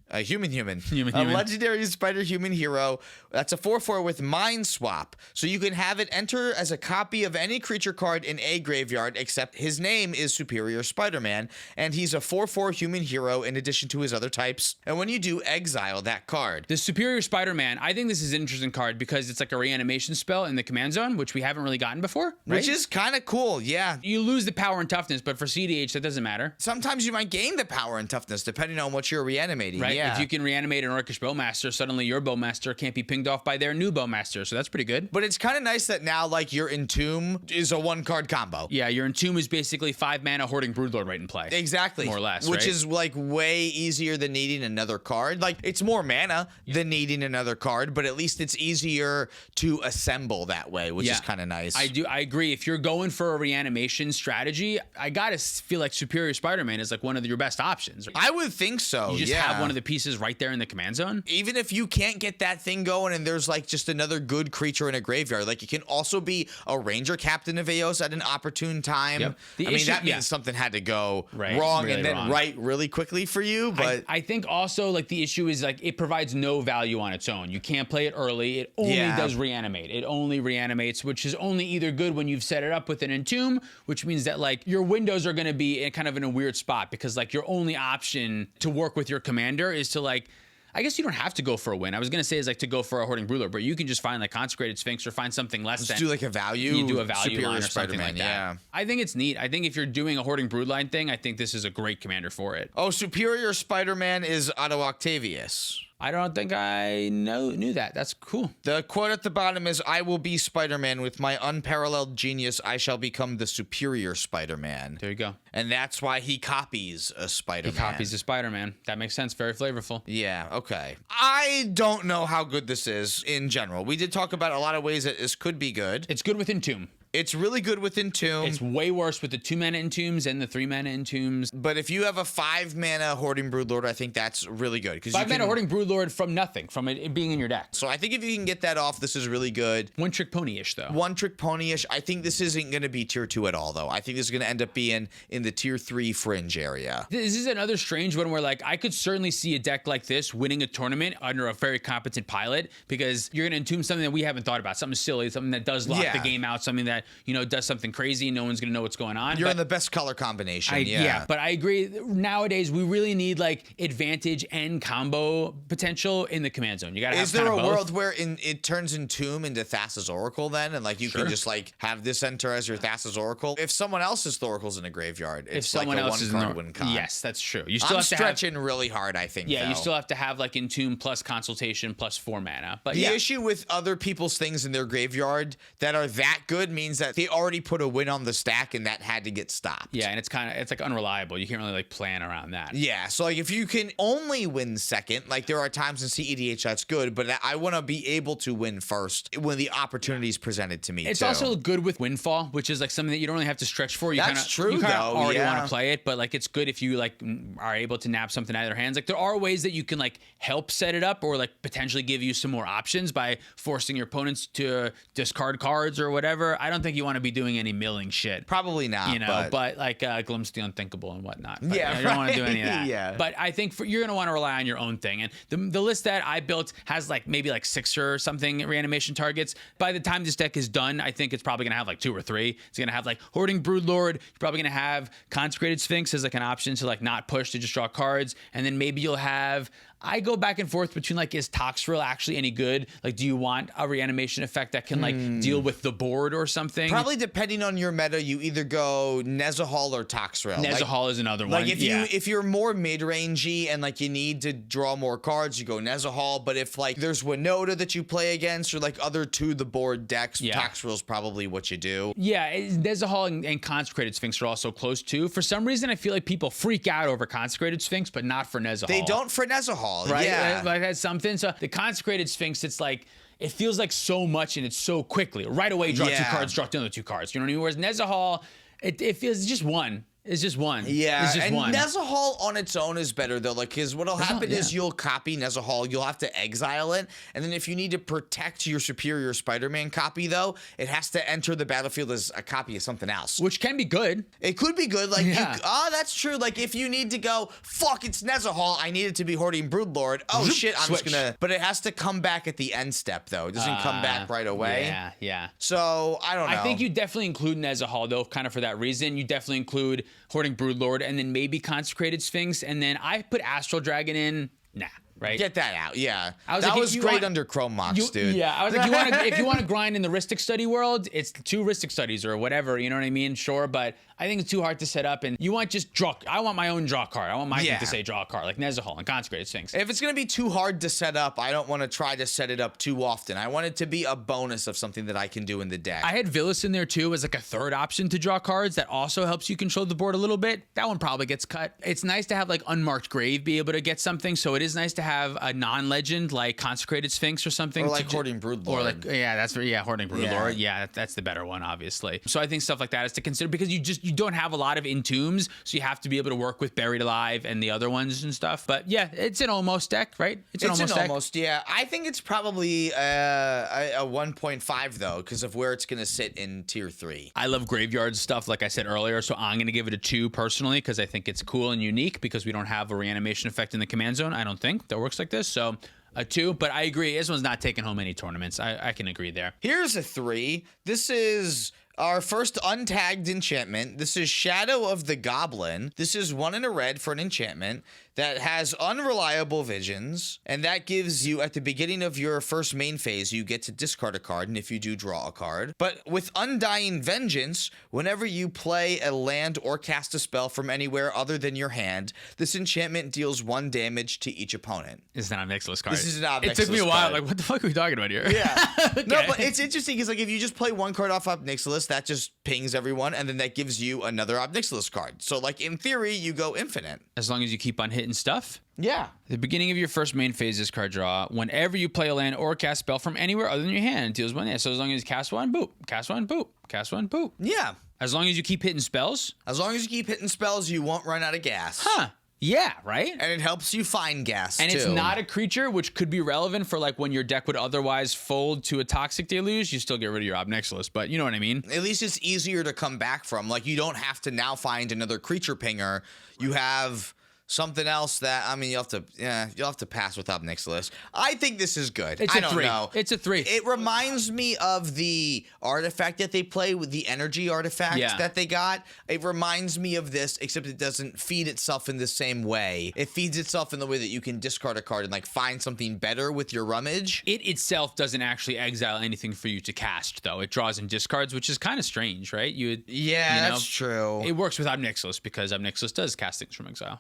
A human. Human. A legendary spider human hero. That's a 4/4 with Mind Swap. So you can have it enter as a copy of any creature card in a graveyard, except his name is Superior Spider-Man, and he's a 4/4 human hero in addition to his other types. And when you do, exile that card. The Superior Spider-Man, I think this is an interesting card because it's like a reanimation spell in the command zone, which we haven't really gotten before. Right? Which is kind of cool, yeah. You lose the power and toughness, but for cEDH, that doesn't matter. Sometimes you might gain the power and toughness depending on what you're reanimating. Right? Yeah. If you can reanimate an Orcish Bowmaster, suddenly your Bowmaster can't be pinged off by their new Bowmaster, so that's pretty good. But it's kind of nice that now, like, your Entomb is a 1-card combo. Yeah, your Entomb is basically 5 mana Hoarding Broodlord right in play. Exactly. More or less, Which right? is, like, way easier than needing another card. Like, it's more mana than needing another card, but at least it's easier to assemble that way, which is kind of nice. I agree. If you're going for a reanimation strategy, I gotta feel like Superior Spider-Man is like one of your best options. I would think so. You just have one of the pieces right there in the command zone. Even if you can't get that thing going and there's like just another good creature in a graveyard, like it can also be a Ranger Captain of Eos at an opportune time. Yep. That means something had to go Right. wrong Really and then wrong. right really quickly for you. But I think also like the issue is like it provides no value on its own. You can't play it early. It only does reanimate. It only reanimates, which is only either good when you've set it up with an Entomb, which means that like your windows are going to be in a weird spot because like your only option to work with your commander is to like, I guess you don't have to go for a win. I was going to say is like to go for a Hoarding Broodlord, but you can just find like Consecrated Sphinx or find something less just than. do like a value. You do a value Superior line or something Spider-Man, like that. yeah. I think it's neat. I think if you're doing a Hoarding Broodline thing, I think this is a great commander for it. Oh, Superior Spider-Man is Otto Octavius. I don't think I knew that. That's cool. The quote at the bottom is, "I will be Spider-Man. With my unparalleled genius, I shall become the superior Spider-Man." There you go. And that's why he copies a Spider-Man. He copies the Spider-Man. That makes sense. Very flavorful. Yeah, okay. I don't know how good this is in general. We did talk about a lot of ways that this could be good. It's good with Entomb. It's really good with Entomb. It's way worse with the 2-mana Entombs and the 3-mana Entombs. But if you have a 5-mana Hoarding Broodlord, I think that's really good. 5-mana Hoarding Broodlord from nothing, from it being in your deck. So I think if you can get that off, this is really good. One-trick pony-ish, though. One-trick pony-ish. I think this isn't going to be tier 2 at all, though. I think this is going to end up being in the tier 3 fringe area. This is another strange one where, like, I could certainly see a deck like this winning a tournament under a very competent pilot because you're going to entomb something that we haven't thought about, something silly, something that does lock the game out, something that, does something crazy. No one's going to know what's going on. You're in the best color combination, Yeah, but I agree. Nowadays, we really need, like, advantage and combo potential in the command zone. You got to have Is there kind a of both. world where it turns Entomb into Thassa's Oracle then? And, like, you can just, like, have this enter as your Thassa's Oracle? If someone else's Thoracle's in a graveyard, it's If someone like a else is in one-card the win con. yes, that's true. You still I'm have to stretching really hard, I think, Yeah, though. you still have to have like Entomb plus Consultation plus 4 mana. But The yeah, issue with other people's things in their graveyard that are that good means that they already put a win on the stack and that had to get stopped. yeah, and it's like unreliable. You can't really like plan around that. Yeah, so like if you can only win second, like there are times in cEDH that's good, but I want to be able to win first when the opportunity is presented to me. It's too. also good with Windfall, which is like something that you don't really have to stretch for. You That's kinda, true, You kind though, of already yeah. want to play it, but like it's good if you like are able to nab something out of their hands. Like there are ways that you can like help set it up or like potentially give you some more options by forcing your opponents to discard cards or whatever. I don't think you want to be doing any milling shit. Probably not, but like glimpse the unthinkable and whatnot. But, Yeah, you don't want to do any of right. that. Yeah. But I think you're going to want to rely on your own thing. And the list that I built has like maybe like 6 or something reanimation targets. By the time this deck is done, I think it's probably going to have like 2 or 3. It's going to have like Hoarding Broodlord. You're probably going to have Consecrated Sphinx as like an option to like not push to just draw cards. And then maybe you'll have... I go back and forth between like, is Toxrill actually any good? Like, do you want a reanimation effect that can like deal with the board or something? Probably depending on your meta, you either go Nezahal or Toxrill. Nezahal is another one. Like if you're more mid-rangey and like you need to draw more cards, you go Nezahal. But if like there's Winota that you play against or like other to the board decks, Toxrill's probably what you do. Yeah, Nezahal and Consecrated Sphinx are also close too. For some reason, I feel like people freak out over Consecrated Sphinx, but not for Nezahal. They don't for Nezahal. Right? Yeah. Like that's something. So the Consecrated Sphinx, it's like it feels like so much and it's so quickly. Right away, draw 2 cards, draw another 2 cards. You know what I mean? Whereas Nezahal, it feels just one. It's just one. Yeah, it's just and one. Nezahal on its own is better though. Like, because what'll happen is you'll copy Nezahal, you'll have to exile it, and then if you need to protect your superior Spider-Man copy though, it has to enter the battlefield as a copy of something else. Which can be good. It could be good. Like, Yeah. that's true. Like, if you need to go, fuck, it's Nezahal, I need it to be Hoarding Broodlord. Oh shit, I'm Switch. just gonna. But it has to come back at the end step though. It doesn't come back right away. Yeah, yeah. So I don't know. I think you definitely include Nezahal, though, kind of for that reason. You definitely include Hoarding Broodlord and then maybe Consecrated Sphinx. And then I put Astral Dragon in. Nah, right? Get that out, yeah. I was That like, was you great want- under Chrome Mox, dude. Yeah, I was like, if you want to grind in the Rhystic Study world, it's the 2 Rhystic Studies or whatever, you know what I mean? Sure, but I think it's too hard to set up, and you want just draw. I want my own draw card. I want my thing to say draw card, like Nezahal and Consecrated Sphinx. If it's going to be too hard to set up, I don't want to try to set it up too often. I want it to be a bonus of something that I can do in the deck. I had Villas in there too as like a third option to draw cards that also helps you control the board a little bit. That one probably gets cut. It's nice to have like Unmarked Grave be able to get something, so it is nice to have a non-legend like Consecrated Sphinx or something. Or like Hoarding Broodlord. Or like, Hoarding Broodlord. Yeah, that's the better one, obviously. So I think stuff like that is to consider because you don't have a lot of Entombs, so you have to be able to work with Buried Alive and the other ones and stuff. But yeah, it's an almost deck, right? It's an almost deck. Yeah. I think it's probably a 1.5 though, because of where it's going to sit in tier 3. I love graveyard stuff, like I said earlier, so I'm going to give it a 2 personally because I think it's cool and unique because we don't have a reanimation effect in the command zone. I don't think that works like this, so a 2. But I agree, this one's not taking home any tournaments. I can agree there. Here's a 3. This is our first untagged enchantment. This is Shadow of the Goblin. This is 1 in a red for an enchantment that has unreliable visions, and that gives you, at the beginning of your first main phase, you get to discard a card, and if you do, draw a card. But with Undying Vengeance, whenever you play a land or cast a spell from anywhere other than your hand, this enchantment deals 1 damage to each opponent. It's not a Nexus card. This is not a It took me a while, card. like, what the fuck are we talking about here? Yeah. Okay. No, but it's interesting because, like, if you just play 1 card off Obnixilis, that just pings everyone, and then that gives you another Obnixilis card. So, like, in theory, you go infinite. As long as you keep on hitting stuff. Yeah. At the beginning of your first main phase, this card draw. Whenever you play a land or cast spell from anywhere other than your hand, it deals 1 damage. So as long as you cast 1, boop. Cast 1, boop. Cast 1, boop. Yeah. As long as you keep hitting spells. As long as you keep hitting spells, you won't run out of gas. Huh. Yeah, right? And it helps you find gas, And too. it's not a creature, which could be relevant for like when your deck would otherwise fold to a Toxic Deluge. You still get rid of your Obnixilis, but you know what I mean? At least it's easier to come back from. Like, you don't have to now find another creature pinger. You have something else that, I mean, you'll have to pass with Obnixilis. I think this is good. It's I a don't 3. know. It's a 3. It reminds me of the artifact that they play with the energy artifact that they got. It reminds me of this, except it doesn't feed itself in the same way. It feeds itself in the way that you can discard a card and like find something better with your rummage. It itself doesn't actually exile anything for you to cast, though. It draws in discards, which is kind of strange, right? That's true. It works with Obnixilis because Obnixilis does cast things from exile.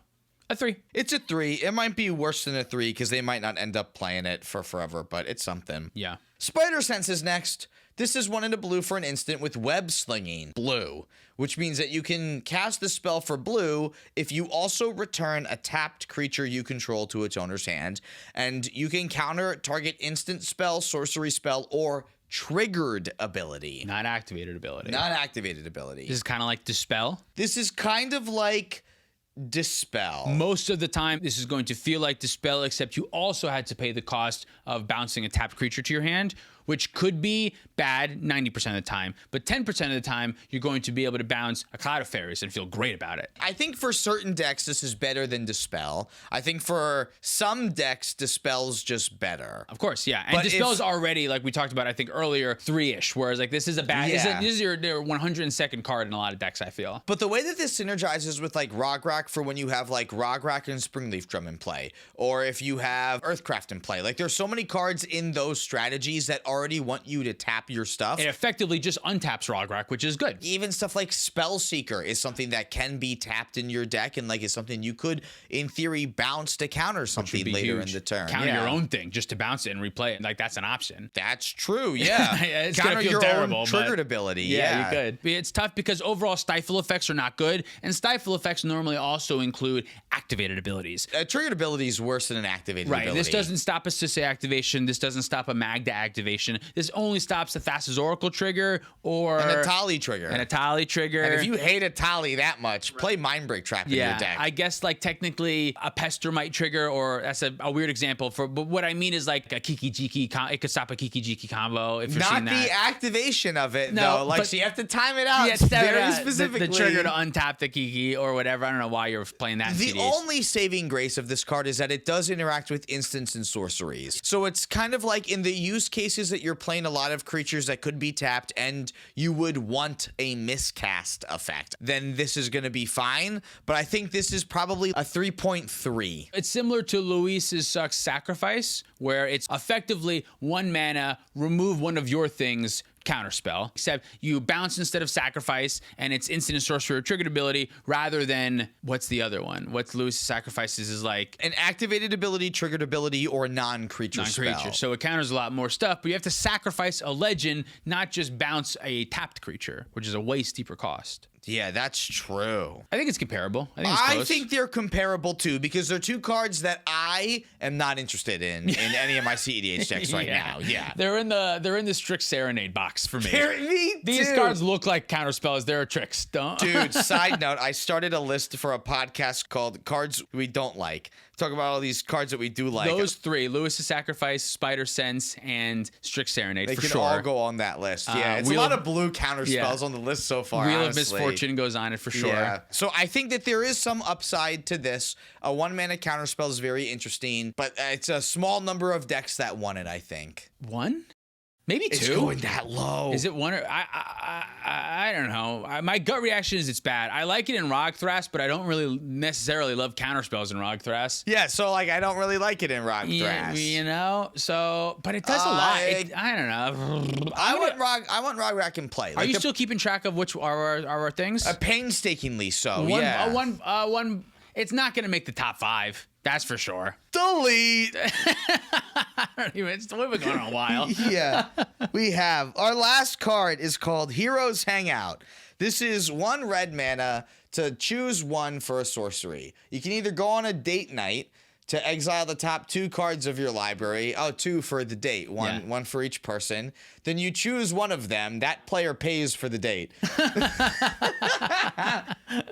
A 3. It's a 3. It might be worse than a 3 because they might not end up playing it for forever, but it's something. Yeah. Spider Sense is next. This is 1 in a blue for an instant with Web Slinging blue, which means that you can cast the spell for blue if you also return a tapped creature you control to its owner's hand, and you can counter target instant spell, sorcery spell, or triggered ability. Not activated ability. Not activated ability. This is kind of like Dispel. This is kind of like Dispel. Most of the time, this is going to feel like Dispel, except you also had to pay the cost of bouncing a tapped creature to your hand, which could be bad 90% of the time. But 10% of the time, you're going to be able to bounce a Cloud of Fairies and feel great about it. I think for certain decks, this is better than Dispel. I think for some decks, Dispel's just better. Of course, yeah. And But Dispel's already, like we talked about, I think earlier, 3-ish, whereas like this is a bad, this is your 102nd card in a lot of decks, I feel. But the way that this synergizes with like Rograk for when you have like Rograk and Springleaf Drum in play, or if you have Earthcraft in play, like there's so many cards in those strategies that already want you to tap your stuff. It effectively just untaps Rograk, which is good. Even stuff like Spellseeker is something that can be tapped in your deck and like is something you could, in theory, bounce to counter something later in the turn. Counter your own thing just to bounce it and replay it. Like that's an option. That's true, yeah. It's counter gonna feel your terrible, own triggered ability. Yeah, you could. It's tough because overall Stifle effects are not good, and Stifle effects normally also include activated abilities. A triggered ability is worse than an activated ability. Right. This doesn't stop a Sisay activation. This doesn't stop a Magda activation. action. This only stops the Thassa's Oracle trigger or An Atali trigger. An Atali trigger. And if you hate Atali that much, play Mindbreak Trap in your deck. I guess like technically a Pester might trigger, or that's a weird example but what I mean is like a Kiki Jiki. It could stop a Kiki Jiki combo if you're seeing that. Not the activation of it, though. Like, so you have to time it out very specifically. The trigger to untap the Kiki or whatever. I don't know why you're playing that. The only saving grace of this card is that it does interact with instants and sorceries. So it's kind of like in the use cases that you're playing a lot of creatures that could be tapped and you would want a miscast effect, then this is going to be fine. But I think this is probably a 3.3. It's similar to Luis's Sucks Sacrifice, where it's effectively 1 mana, remove one of your things, counterspell, except you bounce instead of sacrifice, and it's instant and sorcerer triggered ability rather than what's the other one? What's Luis's Sacrifices is like an activated ability, triggered ability, or a non-creature spell. So it counters a lot more stuff, but you have to sacrifice a legend, not just bounce a tapped creature, which is a way steeper cost. Yeah, that's true. I think it's comparable. I think they're comparable too, because they're two cards that I am not interested in any of my cEDH decks right now. Yeah, they're in the strict Serenade box for me. These too. cards look like counterspells. They're tricks. Dude, side note, I started a list for a podcast called Cards We Don't Like. Talk about all these cards that we do like. Those three, Luis's Sacrifice, Spider Sense, and Strict Serenade, they for can sure. all go on that list. Yeah, it's a lot of blue counter spells on the list so far, Wheel honestly. of Misfortune goes on it for sure. Yeah. So I think that there is some upside to this. A 1-mana counter spell is very interesting, but it's a small number of decks that want it, I think. One? Maybe 2. It's going that low. Is it 1 or I don't know. My gut reaction is it's bad. I like it in Rogthras, but I don't really necessarily love counterspells in Rogthras. Yeah, so like I don't really like it in Rogthras. Yeah, you know. So, but it does a lot. I don't know. I want Rograk in play. Are you still keeping track of which are our things? Painstakingly so. One. It's not going to make the top 5. That's for sure. Delete. I don't even. We've been going on a while. Yeah, we have. Our last card is called Heroes Hangout. This is 1 red mana to choose 1 for a sorcery. You can either go on a date night to exile the top 2 cards of your library. 2 for the date. One for each person. Then you choose one of them. That player pays for the date.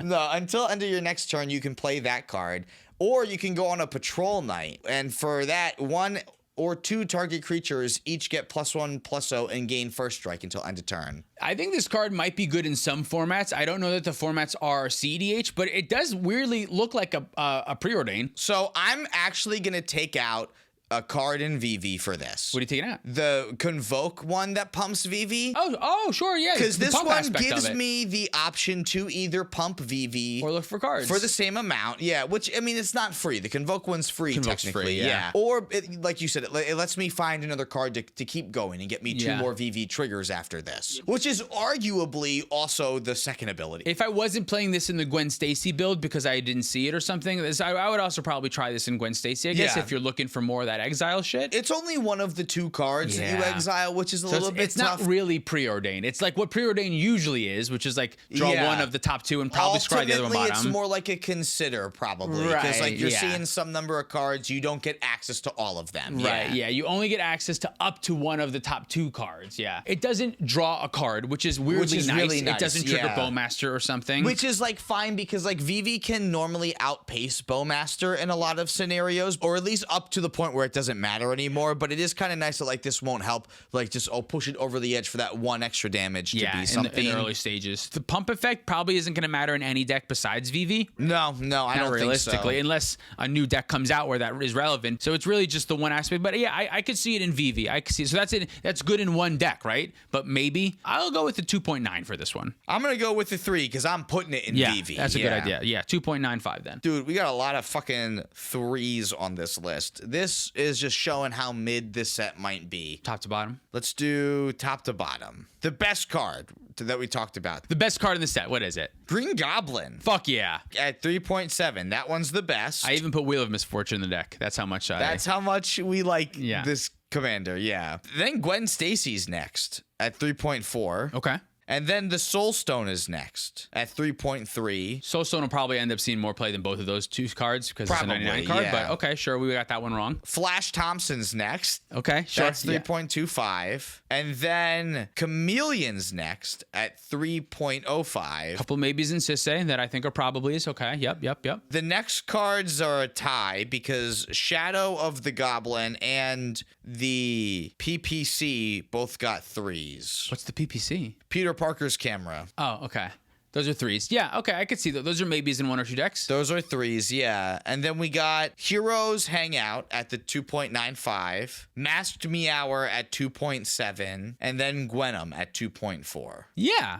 No, until end of your next turn, you can play that card. Or you can go on a patrol night. And for that, 1 or 2 target creatures each get +1/+0 and gain first strike until end of turn. I think this card might be good in some formats. I don't know that the formats are cEDH, but it does weirdly look like a preordain. So I'm actually going to take out a card in VV for this. What are you taking out? The Convoke one that pumps VV. Oh, sure, yeah. Because this one gives me the option to either pump VV or look for cards for the same amount. Yeah, which I mean, it's not free. The Convoke one's free technically. Free, yeah. Or like you said, it lets me find another card to keep going and get me 2 more VV triggers after this, which is arguably also the second ability. If I wasn't playing this in the Gwen Stacy build because I didn't see it or something, I would also probably try this in Gwen Stacy. I guess if you're looking for more of that exile shit. It's only one of the 2 cards that you exile, which is a little bit tough. Not really preordained. It's like what preordained usually is, which is like draw 1 of the top 2 and probably scry the other one bottom. It's more like a consider probably, because like you're seeing some number of cards, you don't get access to all of them. Right. Yeah. You only get access to up to 1 of the top 2 cards. Yeah. It doesn't draw a card, which is weirdly nice. Really nice. It doesn't trigger Bowmaster or something, which is like fine because like VV can normally outpace Bowmaster in a lot of scenarios, or at least up to the point where it doesn't matter anymore. But it is kind of nice that like this won't help, like just push it over the edge for that 1 extra damage to be something in the early stages. The pump effect probably isn't going to matter in any deck besides VV. No, I don't realistically, think so. Unless a new deck comes out where that is relevant. So it's really just the one aspect. But yeah, I could see it in VV. I could see it. So that's good in one deck, right? But maybe I'll go with the 2.9 for this one. I'm gonna go with the 3 because I'm putting it in VV. That's a good idea. Yeah, 2.95 then. Dude, we got a lot of fucking 3s on this list. This is just showing how mid this set might be. Top to bottom. Let's do top to bottom. The best card that we talked about. The best card in the set. What is it? Green Goblin. Fuck yeah. At 3.7. That one's the best. I even put Wheel of Misfortune in the deck. That's how much That's how much we like this commander. Yeah. Then Gwen Stacy's next at 3.4. Okay. And then the Soul Stone is next at 3.3. Soulstone will probably end up seeing more play than both of those two cards because it's a Probably, 99 card. yeah. But okay, sure, we got that one wrong. Flash Thompson's next. Okay, sure. That's 3.25. And then Chameleon's next at 3.05. Couple maybes in Sisse that I think are probably is okay. Yep. The next cards are a tie because Shadow of the Goblin and the PPC both got 3s. What's the PPC? Peter Parker's camera. Oh, okay. Those are 3s. Yeah, okay, I could see that. Those are maybes in 1 or 2 decks. Those are 3s, yeah. And then we got Heroes Hangout at the 2.95, Masked Meower at 2.7, and then Gwenum at 2.4. Yeah,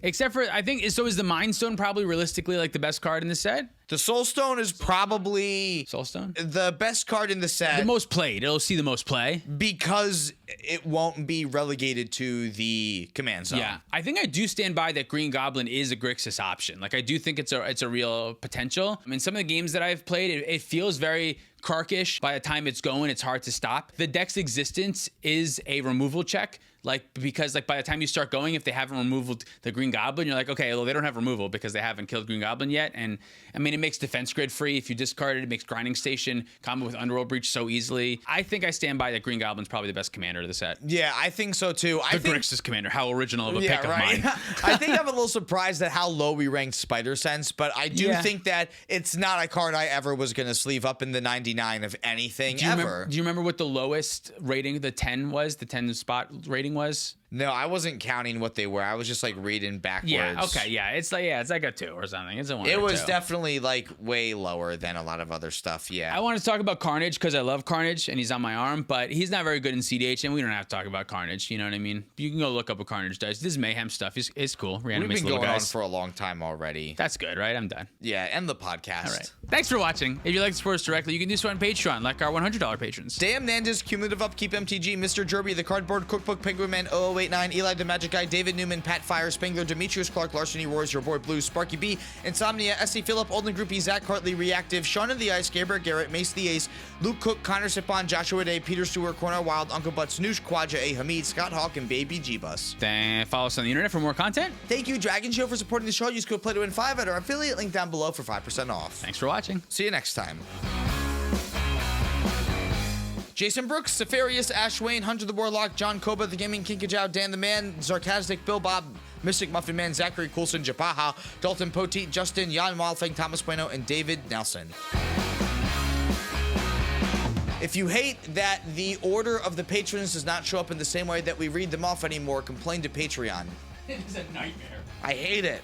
except for, is the Mind Stone probably realistically like the best card in the set? The Soul Stone is probably Soulstone? the best card in the set The most played. It'll see the most play. because it won't be relegated to the command zone. Yeah, I think I do stand by that Green Goblin is a Grixis option. Like I do think it's a real potential. I mean, some of the games that I've played, it feels very Karkish. By the time it's going, it's hard to stop. The deck's existence is a removal check. Because by the time you start going, if they haven't removed the Green Goblin, you're like, okay, well, they don't have removal because they haven't killed Green Goblin yet. And I mean, it makes Defense Grid free. If you discard it, it makes Grinding Station combo with Underworld Breach so easily. I think I stand by that Green Goblin's probably the best commander of the set. Yeah, I think so too. I think Grixis commander, how original of a pick of mine. I think I'm a little surprised at how low we ranked Spider Sense, but I do think that it's not a card I ever was going to sleeve up in the 99 of anything ever. Do you remember what the lowest rating, the 10 was? The 10 spot rating was? No, I wasn't counting what they were. I was just like reading backwards. Yeah, okay, yeah. It's like a 2 or something. It's a 1 It or was 2. definitely like way lower than a lot of other stuff. Yeah. I want to talk about Carnage because I love Carnage and he's on my arm, but he's not very good in CDH and we don't have to talk about Carnage. You know what I mean? You can go look up what Carnage does. This Mayhem stuff is cool. We've Reanimates been little going guys. on for a long time already. That's good, right? I'm done. Yeah, end the podcast. All right. Thanks for watching. If you'd like to support us directly, you can do so on Patreon, like our $100 patrons. Damn Nandas, Cumulative Upkeep MTG, Mr. Jerby, The Cardboard Cookbook, Penguin Man 0089, Eli the Magic Guy, David Newman, Pat Fire, Spengler, Demetrius Clark, Larceny Roars, Your Boy Blue, Sparky B, Insomnia, S.C. Phillip, Olden Groupie, Zach Hartley, Reactive, Sean of the Ice, Gabriel Garrett, Mace the Ace, Luke Cook, Connor Sipon, Joshua Day, Peter Stewart, Cornell Wild, Uncle Butts, Noosh, Quadja A. Hamid, Scott Hawk, and Baby G-Bus. Then follow us on the internet for more content. Thank you, Dragon Show, for supporting the show. Use code PLAY2WIN5 at our affiliate link down below for 5% off. Thanks for watching. See you next time. Jason Brooks, Safarius, Ash Wayne, Hunter the Warlock, John Koba, The Gaming Kinkajou, Dan the Man, Sarcastic, Bill Bob, Mystic Muffin Man, Zachary Coulson, Japaha, Dalton Poteet, Justin, Jan Wildfang, Thomas Bueno, and David Nelson. If you hate that the order of the patrons does not show up in the same way that we read them off anymore, complain to Patreon. It is a nightmare. I hate it.